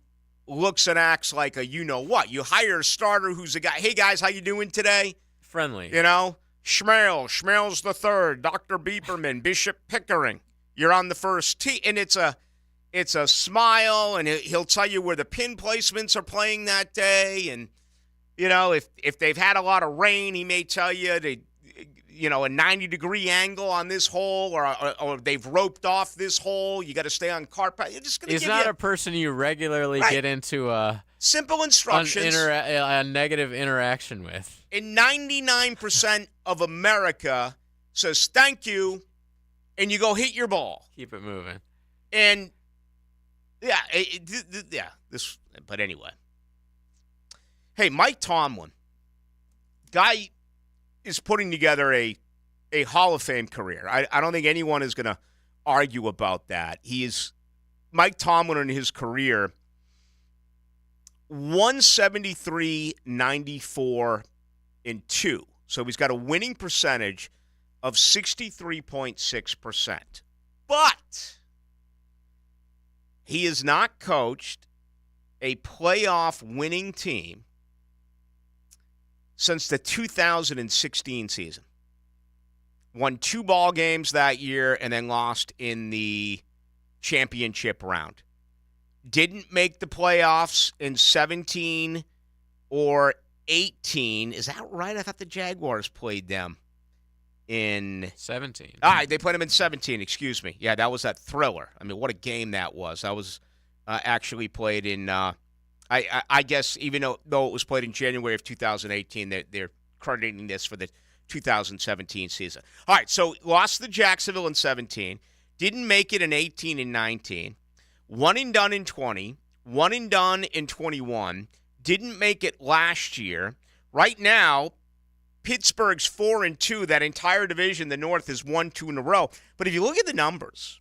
S2: looks and acts like a you-know-what. You hire a starter who's a guy, hey, guys, how you doing today?
S3: Friendly.
S2: Schmel's the third, Dr. Bieberman, Bishop Pickering. You're on the first tee, and it's a smile, and he'll tell you where the pin placements are playing that day, and if they've had a lot of rain, he may tell you a 90-degree angle on this hole, or they've roped off this hole. You got to stay on carpet. You're just going to.
S3: He's not a person you regularly get into
S2: simple instructions,
S3: a negative interaction with.
S2: And 99% of America says thank you, and you go hit your ball.
S3: Keep it moving.
S2: And but anyway. Hey, Mike Tomlin, guy is putting together a Hall of Fame career. I don't think anyone is going to argue about that. Mike Tomlin in his career, 173, 94, and 2. So he's got a winning percentage of 63.6%. But he has not coached a playoff winning team since the 2016 season. Won 2 ball games that year and then lost in the championship round. Didn't make the playoffs in 17 or 18. Is that right? I thought the Jaguars played them in
S3: 17.
S2: All right, they played them in 17, excuse me. Yeah, that was that thriller. I mean, what a game that was. That was actually played in I guess even though it was played in January of 2018, they're crediting this for the 2017 season. All right, so lost to Jacksonville in 17, didn't make it in 18 and 19, one and done in 20, one and done in 21, didn't make it last year. Right now, Pittsburgh's 4-2. That entire division, the North, is 1-2 in a row. But if you look at the numbers,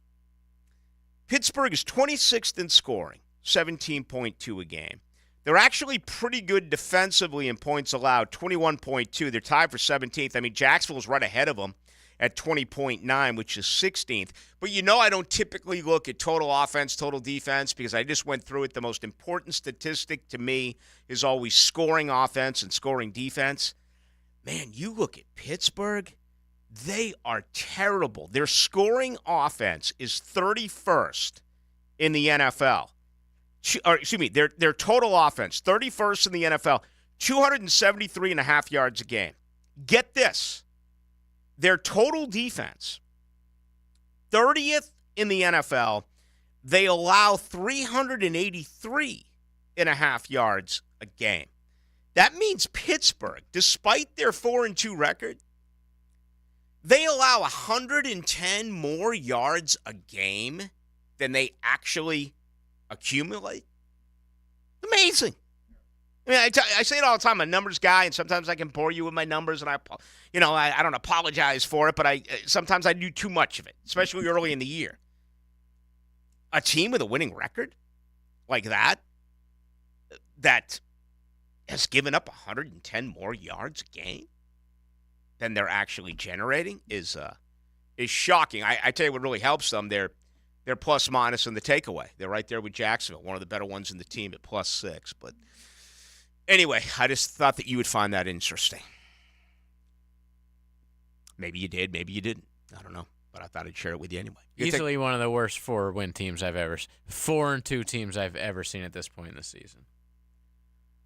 S2: Pittsburgh is 26th in scoring, 17.2 a game. They're actually pretty good defensively in points allowed, 21.2. They're tied for 17th. I mean, Jacksonville's right ahead of them at 20.9, which is 16th. But I don't typically look at total offense, total defense, because I just went through it. The most important statistic to me is always scoring offense and scoring defense. Man, you look at Pittsburgh, they are terrible. Their scoring offense is 31st in the NFL. Their total offense, 31st in the NFL, 273.5 yards a game. Get this. Their total defense, 30th in the NFL, they allow 383.5 yards a game. That means Pittsburgh, despite their 4-2 record, they allow 110 more yards a game than they actually accumulate. Amazing. I mean, I say it all the time. I'm a numbers guy, and sometimes I can bore you with my numbers, and I don't apologize for it, but sometimes I do too much of it, especially early in the year. A team with a winning record like that has given up 110 more yards a game than they're actually generating is shocking. I tell you what really helps them. They're plus minus in the takeaway. They're right there with Jacksonville, one of the better ones in the team at +6. But anyway, I just thought that you would find that interesting. Maybe you did, maybe you didn't. I don't know, but I thought I'd share it with you anyway.
S3: Easily one of the worst 4-2 teams I've ever seen at this point in the season.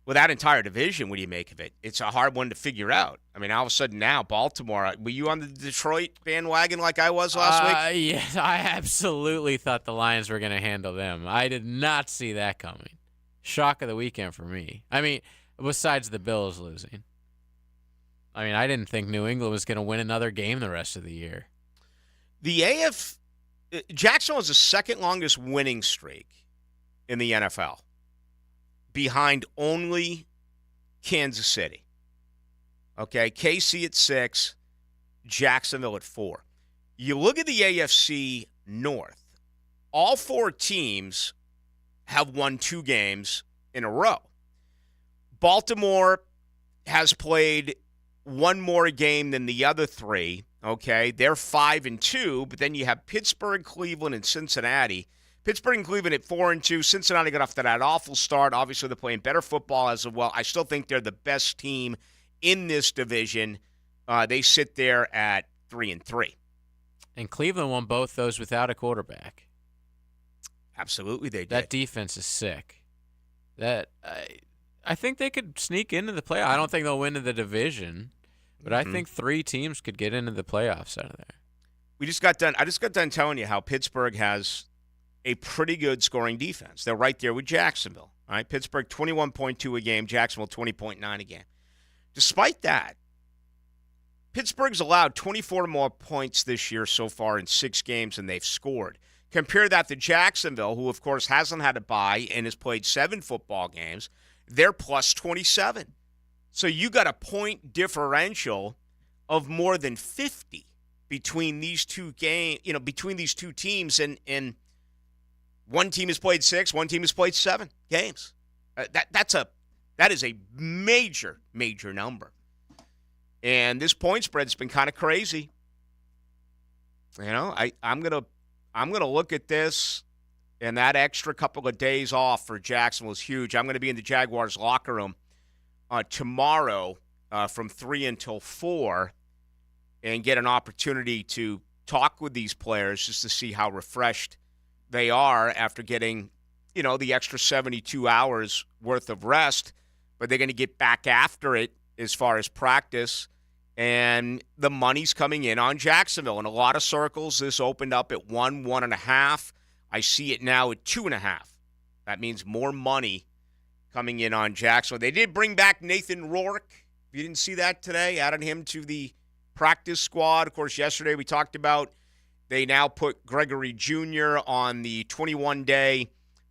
S2: Well, that entire division, what do you make of it? It's a hard one to figure out. I mean, all of a sudden now, Baltimore, were you on the Detroit bandwagon like I was last week?
S3: Yes, I absolutely thought the Lions were going to handle them. I did not see that coming. Shock of the weekend for me. I mean, besides the Bills losing. I mean, I didn't think New England was going to win another game the rest of the year.
S2: Jacksonville has the second longest winning streak in the NFL, behind only Kansas City. Okay, KC at 6, Jacksonville at 4. You look at the AFC North, all 4 teams have won 2 games in a row. Baltimore has played one more game than the other 3. Okay, they're 5-2, but then you have Pittsburgh, Cleveland, and Cincinnati. Pittsburgh and Cleveland at 4-2. Cincinnati got off to that awful start. Obviously, they're playing better football as well. I still think they're the best team in this division. They sit there at 3-3.
S3: And Cleveland won both those without a quarterback.
S2: Absolutely, they did.
S3: That defense is sick. I think they could sneak into the playoffs. I don't think they'll win the division, but I think 3 teams could get into the playoffs out of there.
S2: I just got done telling you how Pittsburgh has a pretty good scoring defense. They're right there with Jacksonville. All right, Pittsburgh 21.2 a game, Jacksonville 20.9 a game. Despite that, Pittsburgh's allowed 24 more points this year so far in 6 games than they've scored. Compare that to Jacksonville, who, of course, hasn't had a bye and has played 7 football games. They're plus 27. So you got a point differential of more than 50 between these two between these two teams, and one team has played 6, one team has played 7 games. That is a major number. And this point spread's been kind of crazy. I'm gonna look at this, and that extra couple of days off for Jacksonville is huge. I'm going to be in the Jaguars locker room tomorrow from 3 until 4 and get an opportunity to talk with these players just to see how refreshed they are after getting, the extra 72 hours worth of rest. But they're going to get back after it as far as practice. And the money's coming in on Jacksonville. In a lot of circles, this opened up at 1.5. I see it now at 2.5. That means more money coming in on Jacksonville. They did bring back Nathan Rourke. If you didn't see that today, added him to the practice squad. Of course, yesterday we talked about they now put Gregory Jr. on the 21-day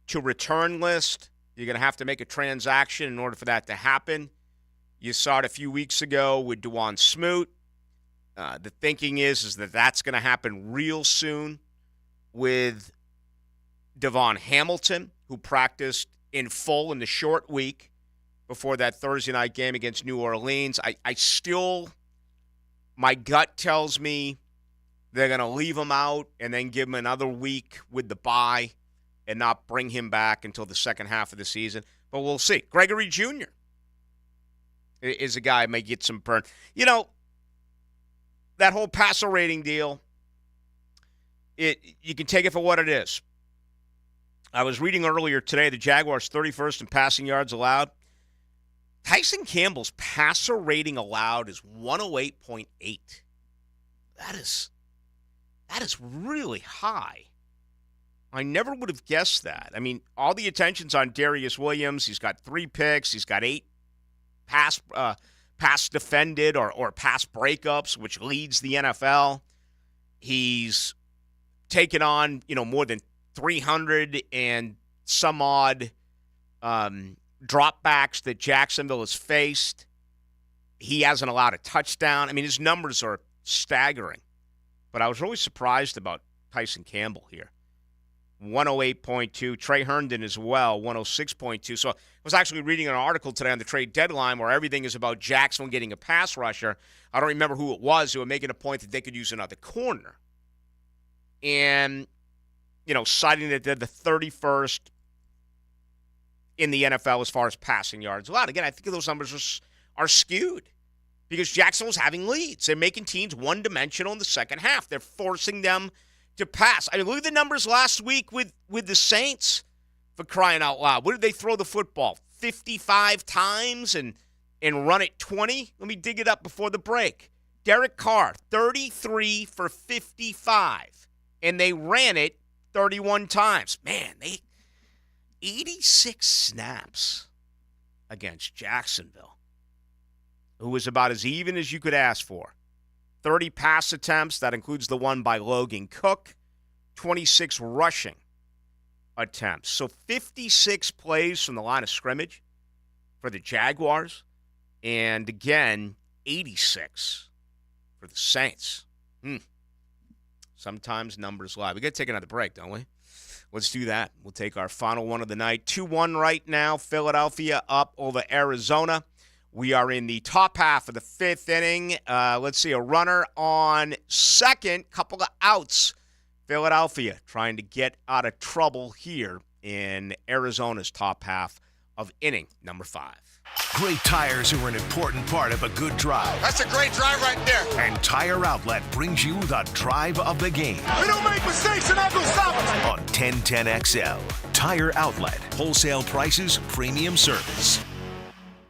S2: to return list. You're going to have to make a transaction in order for that to happen. You saw it a few weeks ago with DeJuan Smoot. The thinking is that that's going to happen real soon with Devon Hamilton, who practiced in full in the short week before that Thursday night game against New Orleans. My gut tells me they're going to leave him out and then give him another week with the bye and not bring him back until the second half of the season. But we'll see. Gregory Jr. is a guy who may get some burn. That whole passer rating deal, you can take it for what it is. I was reading earlier today the Jaguars 31st in passing yards allowed. Tyson Campbell's passer rating allowed is 108.8. That is really high. I never would have guessed that. I mean, all the attention's on Darius Williams. He's got 3 picks. He's got 8 pass defended or pass breakups, which leads the NFL. He's taken on, more than 300 and some odd dropbacks that Jacksonville has faced. He hasn't allowed a touchdown. I mean, his numbers are staggering. But I was really surprised about Tyson Campbell here. 108.2. Trey Herndon as well, 106.2. So I was actually reading an article today on the trade deadline where everything is about Jacksonville getting a pass rusher. I don't remember who it was who were making a point that they could use another corner. And, citing that they're the 31st in the NFL as far as passing yards allowed. Again, I think those numbers are skewed because Jacksonville's having leads. They're making teams one-dimensional in the second half. They're forcing them to pass. I mean, look at the numbers last week with the Saints, for crying out loud. What did they throw the football? 55 times and run it 20? Let me dig it up before the break. Derek Carr, 33 for 55, and they ran it 31 times. Man, 86 snaps against Jacksonville, who was about as even as you could ask for. 30 pass attempts, that includes the one by Logan Cook, 26 rushing attempts. So 56 plays from the line of scrimmage for the Jaguars, and again, 86 for the Saints. Sometimes numbers lie. We got to take another break, don't we? Let's do that. We'll take our final one of the night. 2-1 right now. Philadelphia up over Arizona. We are in the top half of the fifth inning. Let's see, a runner on second, couple of outs. Philadelphia trying to get out of trouble here in Arizona's top half of inning number 5.
S1: Great tires are an important part of a good drive.
S4: That's a great drive right there.
S1: And Tire Outlet brings you the drive of the game.
S4: We don't make mistakes and I go stop us.
S1: On 1010XL. Tire Outlet. Wholesale prices, premium service.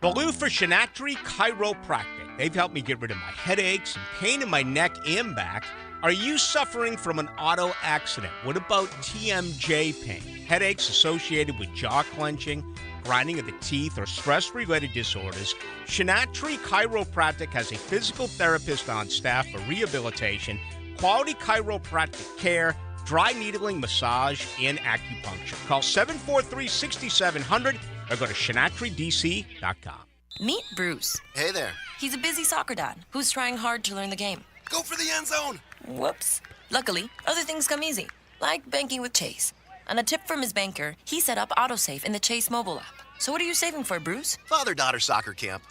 S2: Ballou for Shinatri Chiropractic. They've helped me get rid of my headaches and pain in my neck and back. Are you suffering from an auto accident? What about TMJ pain? Headaches associated with jaw clenching, grinding of the teeth, or stress-related disorders? Shinatri Chiropractic has a physical therapist on staff for rehabilitation, quality chiropractic care, dry needling, massage, and acupuncture. Call 743-6700 or go to ShinatriDC.com.
S5: Meet Bruce.
S7: Hey there.
S5: He's a busy soccer dad who's trying hard to learn the game.
S7: Go for the end zone.
S5: Whoops. Luckily, other things come easy, like banking with Chase. On a tip from his banker, he set up AutoSave in the Chase mobile app. So what are you saving for, Bruce?
S7: Father-daughter soccer camp.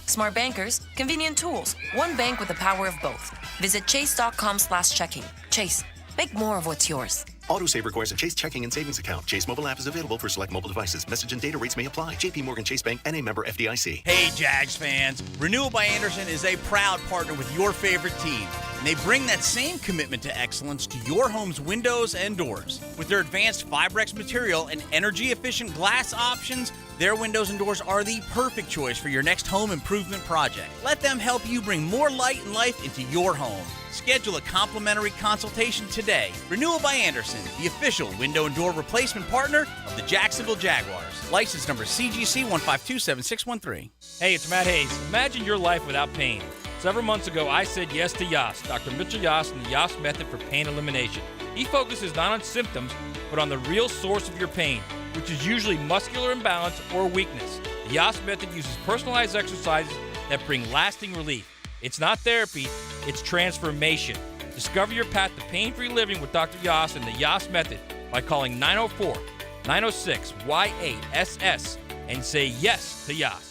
S5: Smart bankers, convenient tools, one bank with the power of both. Visit chase.com/checking. Chase, make more of what's yours.
S8: AutoSave requires a Chase checking and savings account. Chase mobile app is available for select mobile devices. Message and data rates may apply. JP Morgan Chase Bank, N.A. member FDIC.
S10: Hey, Jags fans. Renewal by Andersen is a proud partner with your favorite team. And they bring that same commitment to excellence to your home's windows and doors. With their advanced Fibrex material and energy-efficient glass options, their windows and doors are the perfect choice for your next home improvement project. Let them help you bring more light and life into your home. Schedule a complimentary consultation today. Renewal by Andersen, the official window and door replacement partner of the Jacksonville Jaguars. License number CGC 1527613.
S16: Hey, it's Matt Hayes. Imagine your life without pain. Several months ago, I said yes to Yas, Dr. Mitchell Yas, and the Yas method for pain elimination. He focuses not on symptoms, but on the real source of your pain, which is usually muscular imbalance or weakness. The Yas method uses personalized exercises that bring lasting relief. It's not therapy, it's transformation. Discover your path to pain-free living with Dr. Yas and the Yas method by calling 904-906-Y8SS and say yes to Yas.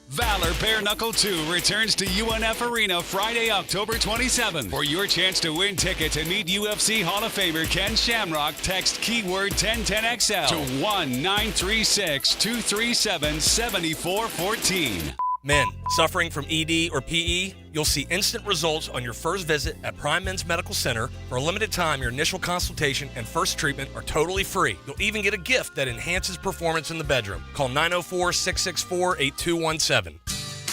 S6: Valor Bare Knuckle 2 returns to UNF Arena Friday, October 27th. For your chance to win tickets to meet UFC Hall of Famer Ken Shamrock, text keyword 1010XL to 1-936-237-7414.
S11: Men suffering from ED or PE, you'll see instant results on your first visit at Prime Men's Medical Center. For a limited time, your initial consultation and first treatment are totally free. You'll even get a gift that enhances performance in the bedroom. Call 904-664-8217.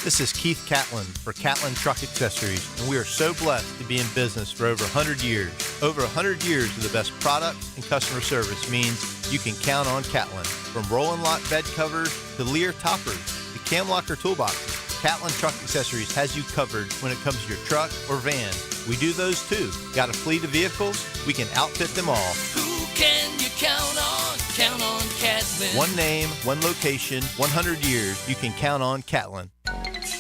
S12: This is Keith Catlin for Catlin Truck Accessories, and we are so blessed to be in business for over 100 years. Over 100 years of the best products and customer service means you can count on Catlin. From roll and lock bed covers to Lear toppers, Cam Locker toolboxes, Catlin Truck Accessories has you covered when it comes to your truck or van. We do those too. Got a fleet of vehicles? We can outfit them all.
S13: Who can you count on? Count on Catlin.
S12: One name, one location, 100 years. You can count on Catlin.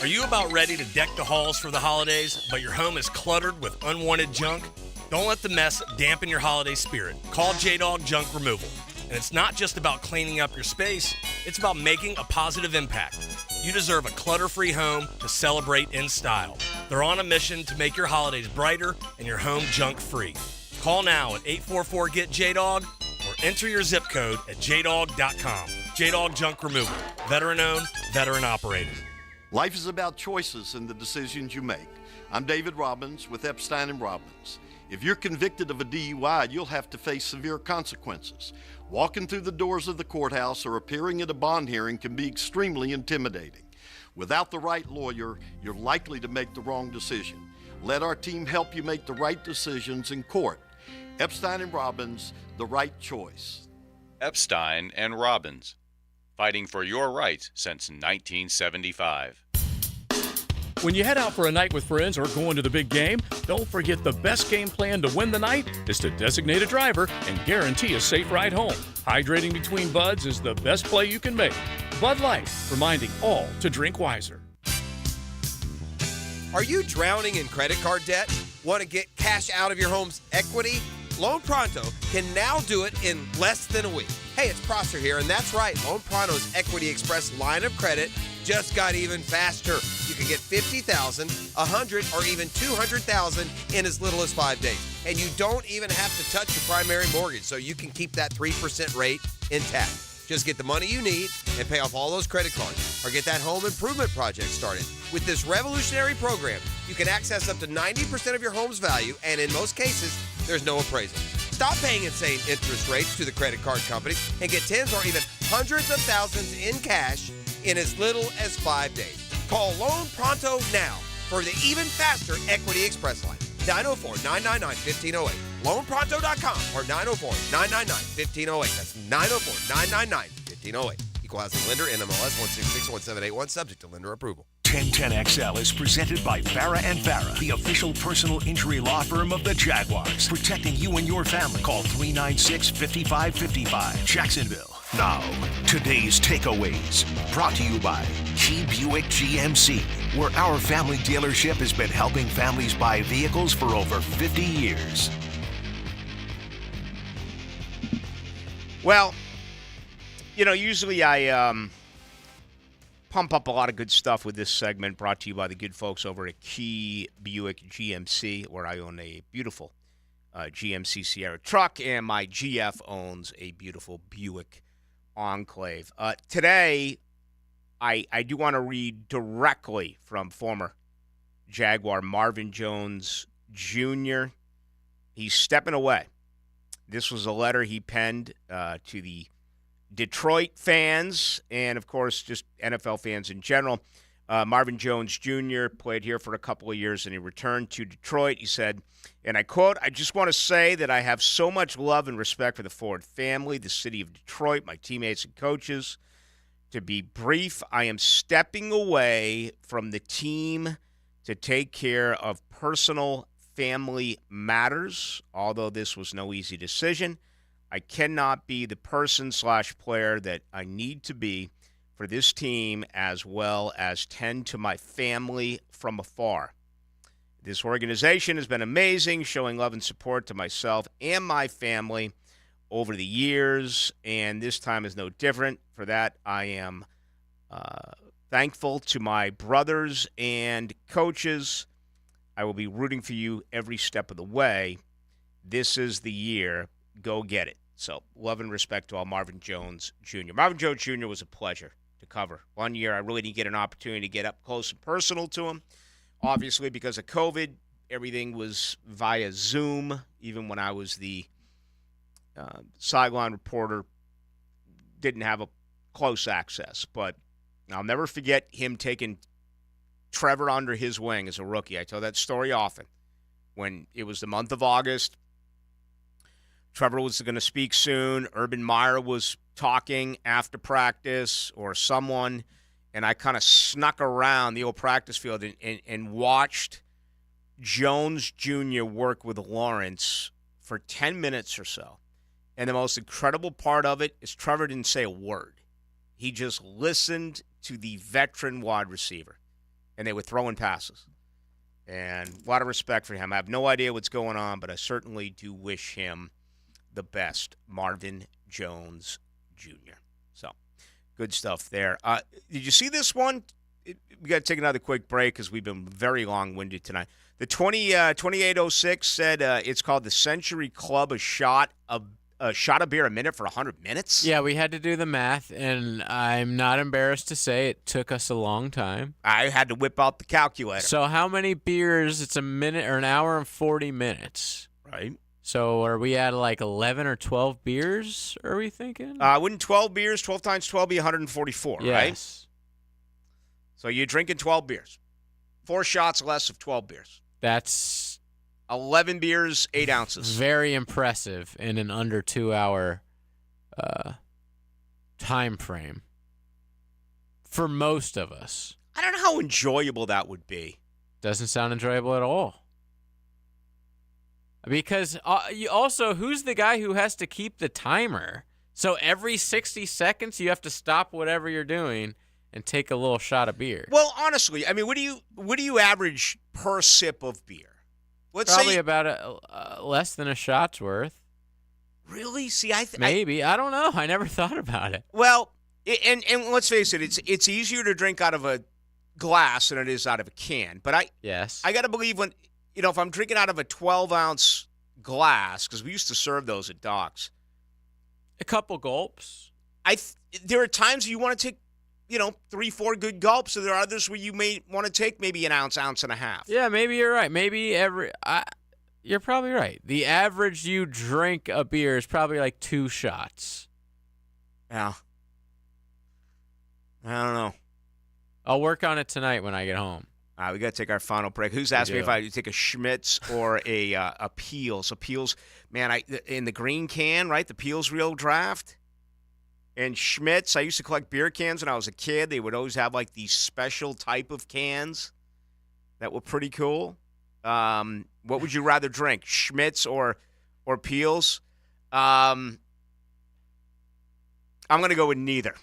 S11: Are you about ready to deck the halls for the holidays, but your home is cluttered with unwanted junk? Don't let the mess dampen your holiday spirit. Call J-Dog Junk Removal. And it's not just about cleaning up your space, it's about making a positive impact. You deserve a clutter-free home to celebrate in style. They're on a mission to make your holidays brighter and your home junk-free. Call now at 844-GET-JDOG or enter your zip code at jdog.com. J-Dog Junk Removal. Veteran-owned, veteran-operated.
S14: Life is about choices and the decisions you make. I'm David Robbins with Epstein & Robbins. If you're convicted of a DUI, you'll have to face severe consequences. Walking through the doors of the courthouse or appearing at a bond hearing can be extremely intimidating. Without the right lawyer, you're likely to make the wrong decision. Let our team help you make the right decisions in court. Epstein & Robbins, the right choice.
S15: Epstein & Robbins, fighting for your rights since 1975.
S17: When you head out for a night with friends or going to the big game, don't forget the best game plan to win the night is to designate a driver and guarantee a safe ride home. Hydrating between buds is the best play you can make. Bud Light, reminding all to drink wiser.
S9: Are you drowning in credit card debt? Want to get cash out of your home's equity? Loan Pronto can now do it in less than a week. Hey, it's Prosser here, and that's right. Loan Pronto's Equity Express line of credit just got even faster. You can get $50,000, $100,000, or even $200,000 in as little as 5 days. And you don't even have to touch your primary mortgage, so you can keep that 3% rate intact. Just get the money you need and pay off all those credit cards, or get that home improvement project started. With this revolutionary program, you can access up to 90% of your home's value, and in most cases, there's no appraisal. Stop paying insane interest rates to the credit card companies and get tens or even hundreds of thousands in cash in as little as 5 days. Call Loan Pronto now for the even faster Equity Express line. 904-999-1508. LoanPronto.com or 904-999-1508. That's 904-999-1508. Equal housing lender, NMLS 1661781, subject to lender approval.
S1: 1010XL is presented by Farah & Farah, the official personal injury law firm of the Jaguars, protecting you and your family. Call 396-5555. Jacksonville. Now, today's takeaways, brought to you by Key Buick GMC, where our family dealership has been helping families buy vehicles for over 50 years.
S2: Well, you know, usually I pump up a lot of good stuff with this segment, brought to you by the good folks over at Key Buick GMC, where I own a beautiful GMC Sierra truck, and my GF owns a beautiful Buick Enclave. Today, I do want to read directly from former Jaguar Marvin Jones Jr. He's stepping away. This was a letter he penned to the Detroit fans and, of course, just NFL fans in general. Marvin Jones Jr. played here for a couple of years, and he returned to Detroit. He said, and I quote, "I just want to say that I have so much love and respect for the Ford family, the city of Detroit, my teammates and coaches. To be brief, I am stepping away from the team to take care of personal family matters. Although this was no easy decision, I cannot be the person/player that I need to be for this team, as well as tend to my family from afar. This organization has been amazing, showing love and support to myself and my family over the years, and this time is no different. For that, I am thankful to my brothers and coaches. I will be rooting for you every step of the way. This is the year. Go get it." So, love and respect to all Marvin Jones Jr. Marvin Jones Jr. was a pleasure to cover. One year, I really didn't get an opportunity to get up close and personal to him. Obviously, because of COVID, everything was via Zoom. Even when I was the sideline reporter, didn't have a close access. But I'll never forget him taking Trevor under his wing as a rookie. I tell that story often. When it was the month of August, Trevor was going to speak soon. Urban Meyer was talking after practice, or someone, and I kind of snuck around the old practice field and watched Jones Jr. work with Lawrence for 10 minutes or so. And the most incredible part of it is Trevor didn't say a word. He just listened to the veteran wide receiver, and they were throwing passes. And a lot of respect for him. I have no idea what's going on, but I certainly do wish him the best, Marvin Jones Jr. So, good stuff there. Did you see this one? We got to take another quick break because we've been very long-winded tonight. The 2806 said it's called the Century Club, a shot of beer a minute for 100 minutes.
S3: Yeah, we had to do the math, and I'm not embarrassed to say it took us a long time.
S2: I had to whip out the calculator.
S3: So how many beers? It's a minute or an hour and 40 minutes.
S2: Right.
S3: So are we at like 11 or 12 beers, are we thinking?
S2: Wouldn't 12 beers, 12 times 12 be 144, right?
S3: Yes.
S2: So you're drinking 12 beers. 4 shots less of 12 beers.
S3: That's
S2: 11 beers, 8 ounces.
S3: very impressive in an under 2-hour time frame for most of us.
S2: I don't know how enjoyable that would be.
S3: Doesn't sound enjoyable at all. Because who's the guy who has to keep the timer? So every 60 seconds you have to stop whatever you're doing and take a little shot of beer.
S2: Well, honestly, I mean, what do you average per sip of beer? Let's
S3: Probably
S2: say
S3: about less than a shot's worth.
S2: Really? See,
S3: maybe. I don't know. I never thought about it.
S2: Well, and let's face it, it's easier to drink out of a glass than it is out of a can. But I got to believe when, if I'm drinking out of a 12-ounce glass, because we used to serve those at docks.
S3: A couple gulps.
S2: There are times you want to take, 3-4 good gulps, and there are others where you may want to take maybe an ounce, ounce and a half.
S3: Yeah, maybe you're right. Maybe you're probably right. The average you drink a beer is probably like 2 shots.
S2: Yeah. I don't know.
S3: I'll work on it tonight when I get home.
S2: We got to take our final break. Who's asked me if I take a Schmitz or a Peels? A Peels, man, in the green can, right? The Peels Real Draft. And Schmitz, I used to collect beer cans when I was a kid. They would always have like these special type of cans that were pretty cool. What would you rather drink, Schmitz or Peels? I'm going to go with neither.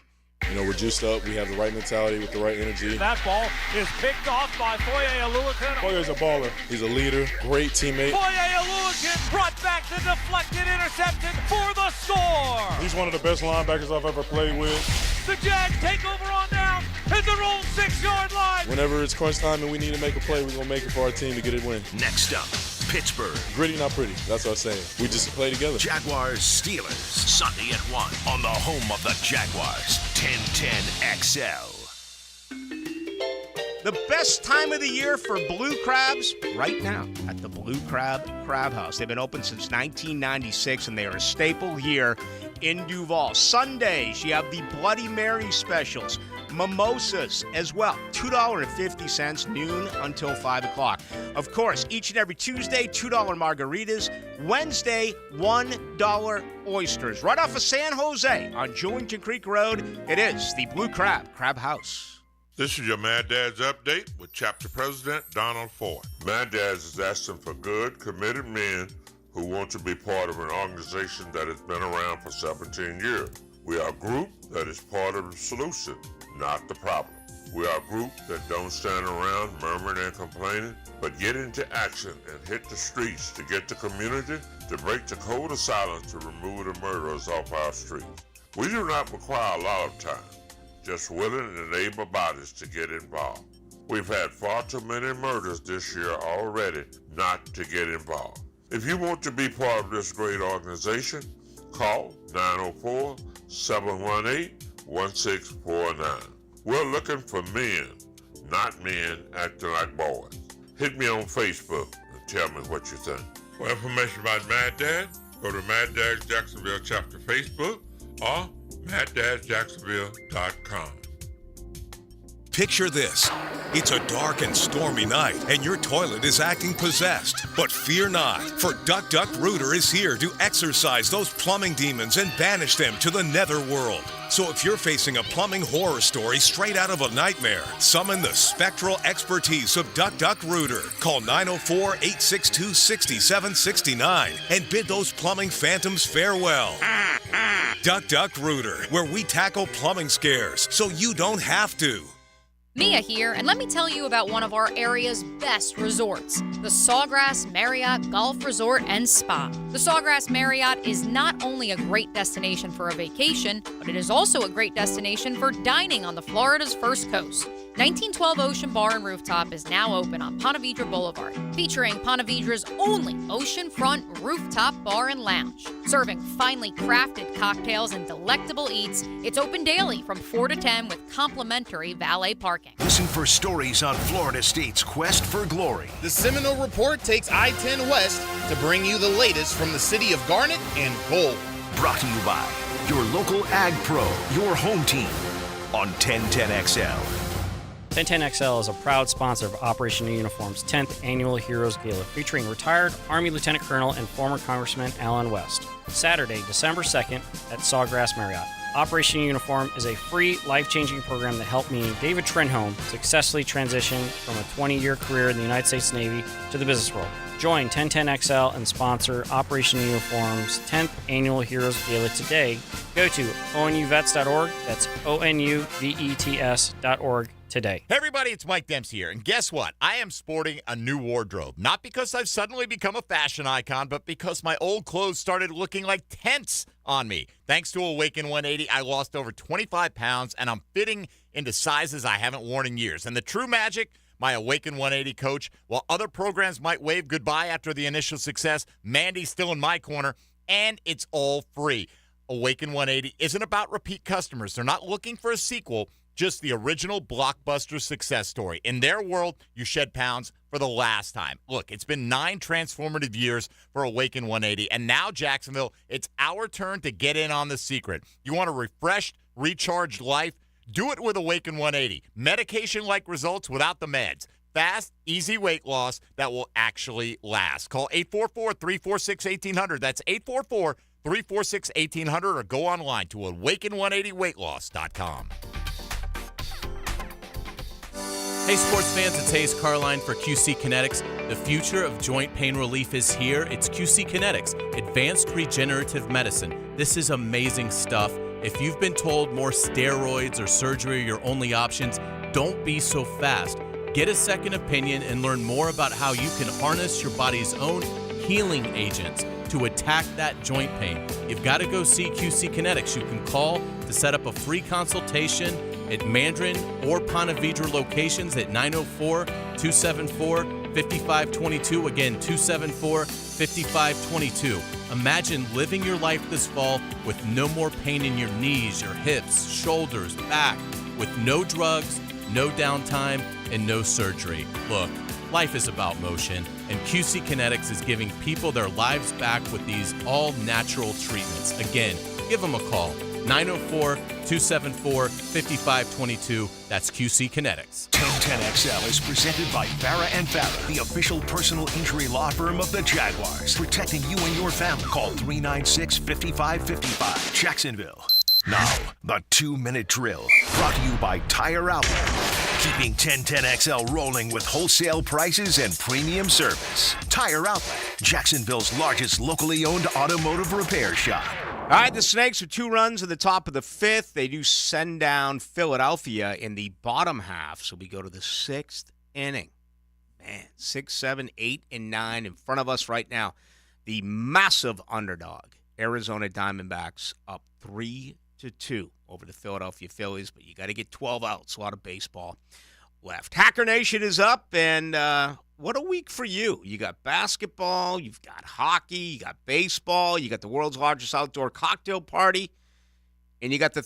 S18: We're juiced up. We have the right mentality with the right energy.
S19: That ball is picked off by Foye Oluwakan.
S18: Foye's a baller. He's a leader, great teammate.
S19: Foye Oluwakan brought back the deflected interception for the score.
S18: He's one of the best linebackers I've ever played with.
S19: The Jags take over on down at their own 6-yard line.
S18: Whenever it's crunch time and we need to make a play, we're going to make it for our team to get it win.
S1: Next up, Pittsburgh.
S18: Gritty, not pretty. That's what I'm saying. We just play together.
S1: Jaguars, Steelers, Sunday at 1 on the home of the Jaguars, 1010XL.
S2: The best time of the year for blue crabs right now at the Blue Crab Crab House. They've been open since 1996, and they are a staple here in Duval. Sundays, you have the Bloody Mary specials. Mimosas as well, $2.50, noon until 5 o'clock. Of course, each and every Tuesday, $2 margaritas. Wednesday, $1 oysters. Right off of San Jose on Jewington Creek Road, it is the Blue Crab Crab House.
S20: This is your Mad Dad's Update with Chapter President Donald Ford. Mad Dad's is asking for good, committed men who want to be part of an organization that has been around for 17 years. We are a group that is part of the solution, not the problem. We are a group that don't stand around murmuring and complaining, but get into action and hit the streets to get the community to break the code of silence to remove the murderers off our streets. We do not require a lot of time, just willing and able bodies to get involved. We've had far too many murders this year already not to get involved. If you want to be part of this great organization, call 904-718-1649. We're looking for men, not men acting like boys. Hit me on Facebook and tell me what you think. For information about Mad Dad, go to Mad Dad's Jacksonville Chapter Facebook or MadDad'sJacksonville.com.
S21: Picture this. It's a dark and stormy night, and your toilet is acting possessed. But fear not, for Duck Duck Rooter is here to exorcise those plumbing demons and banish them to the netherworld. So if you're facing a plumbing horror story straight out of a nightmare, summon the spectral expertise of Duck Duck Rooter. Call 904-862-6769 and bid those plumbing phantoms farewell. Duck Duck Rooter, where we tackle plumbing scares so you don't have to.
S22: Mia here, and let me tell you about one of our area's best resorts, the Sawgrass Marriott Golf Resort and Spa. The Sawgrass Marriott is not only a great destination for a vacation, but it is also a great destination for dining on the Florida's First Coast. 1912 Ocean Bar and Rooftop is now open on Ponte Vedra Boulevard, featuring Ponte Vedra's only oceanfront rooftop bar and lounge. Serving finely crafted cocktails and delectable eats, it's open daily from 4 to 10 with complimentary valet parking.
S1: Listen for stories on Florida State's quest for glory.
S4: The Seminole Report takes I-10 West to bring you the latest from the city of Garnet and Gold.
S1: Brought to you by your local Ag Pro, your home team on 1010XL.
S7: 1010XL is a proud sponsor of Operation New Uniform's 10th Annual Heroes Gala, featuring retired Army Lieutenant Colonel and former Congressman Alan West. Saturday, December 2nd at Sawgrass Marriott. Operation Uniform is a free, life-changing program that helped me, David Trenholm, successfully transition from a 20-year career in the United States Navy to the business world. Join 1010XL and sponsor Operation Uniform's 10th Annual Heroes Gala today. Go to onuvets.org. That's onuvets.org today.
S23: Hey everybody, it's Mike Dempsey here, and guess what? I am sporting a new wardrobe. Not because I've suddenly become a fashion icon, but because my old clothes started looking like tents on me. Thanks to Awaken 180, I lost over 25 pounds, and I'm fitting into sizes I haven't worn in years. And the true magic, my Awaken 180 coach, while other programs might wave goodbye after the initial success, Mandy's still in my corner, and it's all free. Awaken 180 isn't about repeat customers. They're not looking for a sequel, just the original blockbuster success story. In their world, you shed pounds for the last time. Look, it's been 9 transformative years for Awaken 180, and now, Jacksonville, it's our turn to get in on the secret. You want a refreshed, recharged life? Do it with Awaken 180. Medication-like results without the meds. Fast, easy weight loss that will actually last. Call 844-346-1800. That's 844-346-1800, or go online to awaken180weightloss.com.
S24: Hey sports fans, it's Hayes Carline for QC Kinetics. The future of joint pain relief is here. It's QC Kinetics, advanced regenerative medicine. This is amazing stuff. If you've been told more steroids or surgery are your only options, don't be so fast. Get a second opinion and learn more about how you can harness your body's own healing agents to attack that joint pain. You've got to go see QC Kinetics. You can call to set up a free consultation at Mandarin or Ponte Vedra locations at 904-274-5522. Again, 274-5522. Imagine living your life this fall with no more pain in your knees, your hips, shoulders, back, with no drugs, no downtime, and no surgery. Look, life is about motion, and QC Kinetics is giving people their lives back with these all-natural treatments. Again, give them a call. 904-274-5522. That's QC Kinetics.
S1: 1010XL is presented by Farah & Farah, the official personal injury law firm of the Jaguars, protecting you and your family. Call 396-5555, Jacksonville. Now, the 2-minute drill, brought to you by Tire Outlet. Keeping 1010XL rolling with wholesale prices and premium service. Tire Outlet, Jacksonville's largest locally owned automotive repair shop.
S2: All right, the Snakes are 2 runs at the top of the 5th. They do send down Philadelphia in the bottom half, so we go to the 6th inning. Man, 6, 7, 8, and 9 in front of us right now. The massive underdog, Arizona Diamondbacks, up 3-2 over the Philadelphia Phillies, but you got to get 12 outs. A lot of baseball left. Hacker Nation is up, and what a week for you. You got basketball, you've got hockey, you got baseball, you got the world's largest outdoor cocktail party, and you got the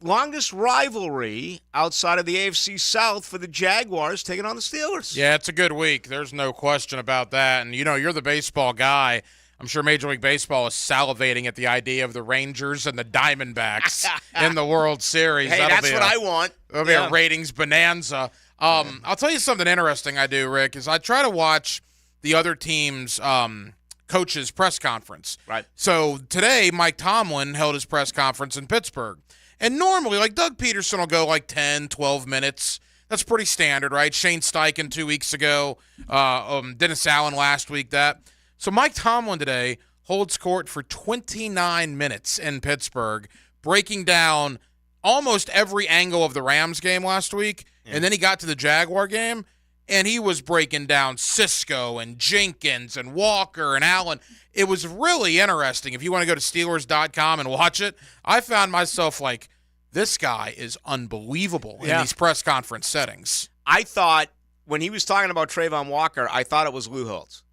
S2: longest rivalry outside of the AFC South for the Jaguars taking on the Steelers.
S25: Yeah, it's a good week. There's no question about that. And, you know, you're the baseball guy. I'm sure Major League Baseball is salivating at the idea of the Rangers and the Diamondbacks in the World Series.
S2: Hey, that's what I want.
S25: That'll be a ratings bonanza. I'll tell you something interesting I do, Rick, is I try to watch the other team's coach's press conference.
S2: Right.
S25: So today, Mike Tomlin held his press conference in Pittsburgh. And normally, like, Doug Peterson will go like 10, 12 minutes. That's pretty standard, right? Shane Steichen 2 weeks ago, Dennis Allen last week, that. So Mike Tomlin today holds court for 29 minutes in Pittsburgh, breaking down almost every angle of the Rams game last week. Yeah. And then he got to the Jaguar game, and he was breaking down Cisco and Jenkins and Walker and Allen. It was really interesting. If you want to go to Steelers.com and watch it, I found myself like This guy is unbelievable in these press conference settings.
S2: I thought when he was talking about Trayvon Walker, I thought it was Lou Holtz.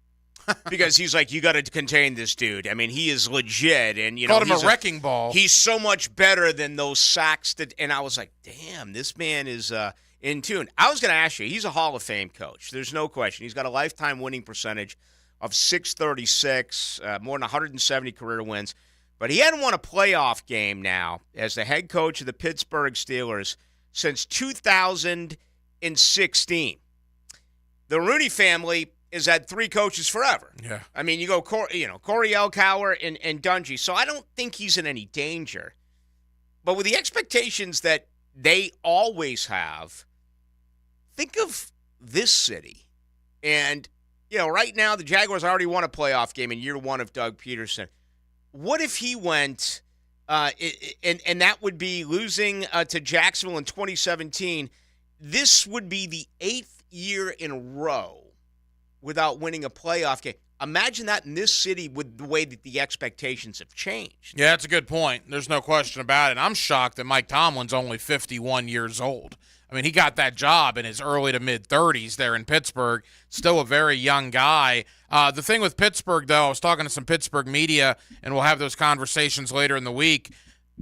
S2: Because he's like, you got to contain this dude. I mean, he is legit. And,
S25: Called him a wrecking ball.
S2: He's so much better than those sacks. And I was like, damn, this man is in tune. I was going to ask you, he's a Hall of Fame coach. There's no question. He's got a lifetime winning percentage of .636, more than 170 career wins. But he hadn't won a playoff game now as the head coach of the Pittsburgh Steelers since 2016. The Rooney family has had 3 coaches forever.
S25: Yeah.
S2: I mean, you go, Corey Elkower and Dungy. So I don't think he's in any danger. But with the expectations that they always have, think of this city. And, right now the Jaguars already won a playoff game in year 1 of Doug Peterson. What if he went, and that would be losing to Jacksonville in 2017. This would be the 8th year in a row without winning a playoff game. Imagine that in this city with the way that the expectations have changed.
S25: Yeah, that's a good point. There's no question about it. I'm shocked that Mike Tomlin's only 51 years old. I mean, he got that job in his early to mid-30s there in Pittsburgh. Still a very young guy. The thing with Pittsburgh, though, I was talking to some Pittsburgh media, and we'll have those conversations later in the week.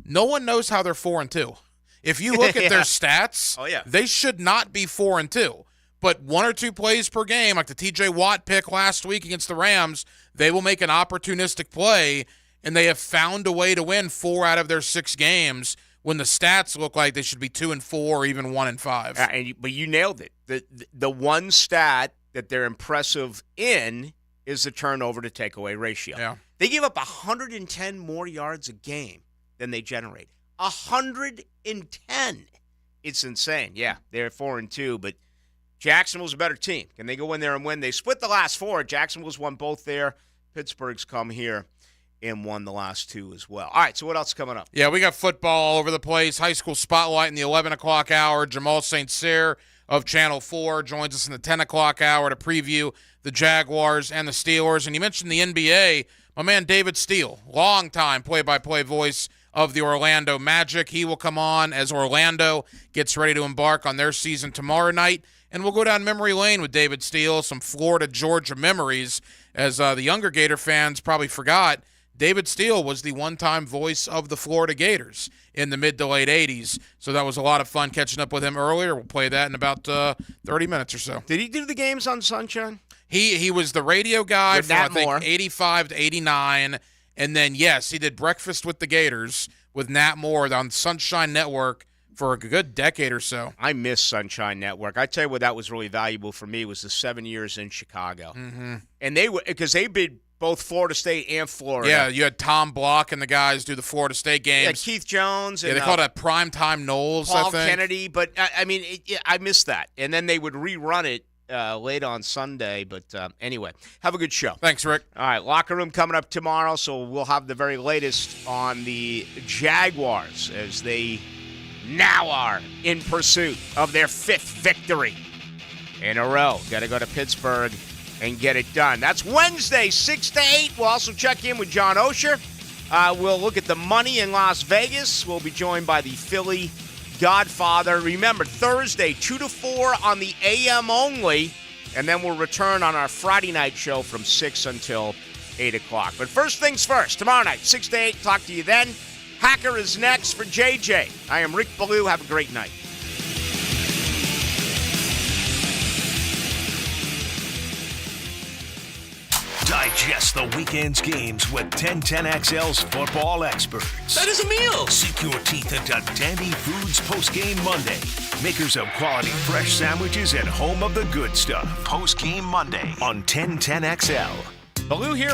S25: No one knows how they're 4-2. If you look at their stats, they should not be 4-2. But 1 or 2 plays per game, like the T.J. Watt pick last week against the Rams, they will make an opportunistic play, and they have found a way to win 4 out of their 6 games when the stats look like they should be 2-4 or even 1-5.
S2: But you nailed it. The one stat that they're impressive in is the turnover to takeaway ratio.
S25: Yeah.
S2: They give up 110 more yards a game than they generate. 110. It's insane. Yeah, they're 4-2, but Jacksonville's a better team. Can they go in there and win? They split the last 4. Jacksonville's won both there. Pittsburgh's come here and won the last 2 as well. All right, so what else is coming up?
S25: Yeah, we got football all over the place. High school spotlight in the 11 o'clock hour. Jamal St. Cyr of Channel 4 joins us in the 10 o'clock hour to preview the Jaguars and the Steelers. And you mentioned the NBA. My man David Steele, longtime play-by-play voice of the Orlando Magic. He will come on as Orlando gets ready to embark on their season tomorrow night. And we'll go down memory lane with David Steele, some Florida-Georgia memories. As the younger Gator fans probably forgot, David Steele was the one-time voice of the Florida Gators in the mid to late 80s. So that was a lot of fun catching up with him earlier. We'll play that in about 30 minutes or so.
S2: Did he do the games on Sunshine?
S25: He was the radio guy from, I think, 85 to 89. And then, yes, he did Breakfast with the Gators with Nat Moore on Sunshine Network for a good decade or so.
S2: I miss Sunshine Network. I tell you what, that was really valuable for me was the 7 years in Chicago.
S25: Mm-hmm.
S2: And they were, because they bid both Florida State and Florida.
S25: Yeah, you had Tom Block and the guys do the Florida State games.
S2: Yeah, Keith Jones. And,
S25: they called it Primetime Knowles,
S2: Paul
S25: I think.
S2: Kennedy. But, I mean, I missed that. And then they would rerun it late on Sunday. But anyway, have a good show.
S25: Thanks, Rick.
S2: All right, Locker Room coming up tomorrow, so we'll have the very latest on the Jaguars as they now are in pursuit of their 5th victory in a row. Got to go to Pittsburgh and get it done. That's Wednesday, 6 to 8. We'll also check in with John Osher. We'll look at the money in Las Vegas. We'll be joined by the Philly Godfather. Remember, Thursday, 2 to 4 on the AM only, and then we'll return on our Friday night show from 6 until 8 o'clock. But first things first, tomorrow night, 6 to 8. Talk to you then. Hacker is next for JJ. I am Rick Ballou. Have a great night.
S1: Digest the weekend's games with 1010XL's football experts.
S13: That is a meal.
S1: Sink your teeth into Dandy Foods Postgame Monday. Makers of quality fresh sandwiches and home of the good stuff. Postgame Monday on 1010XL.
S2: Ballou here.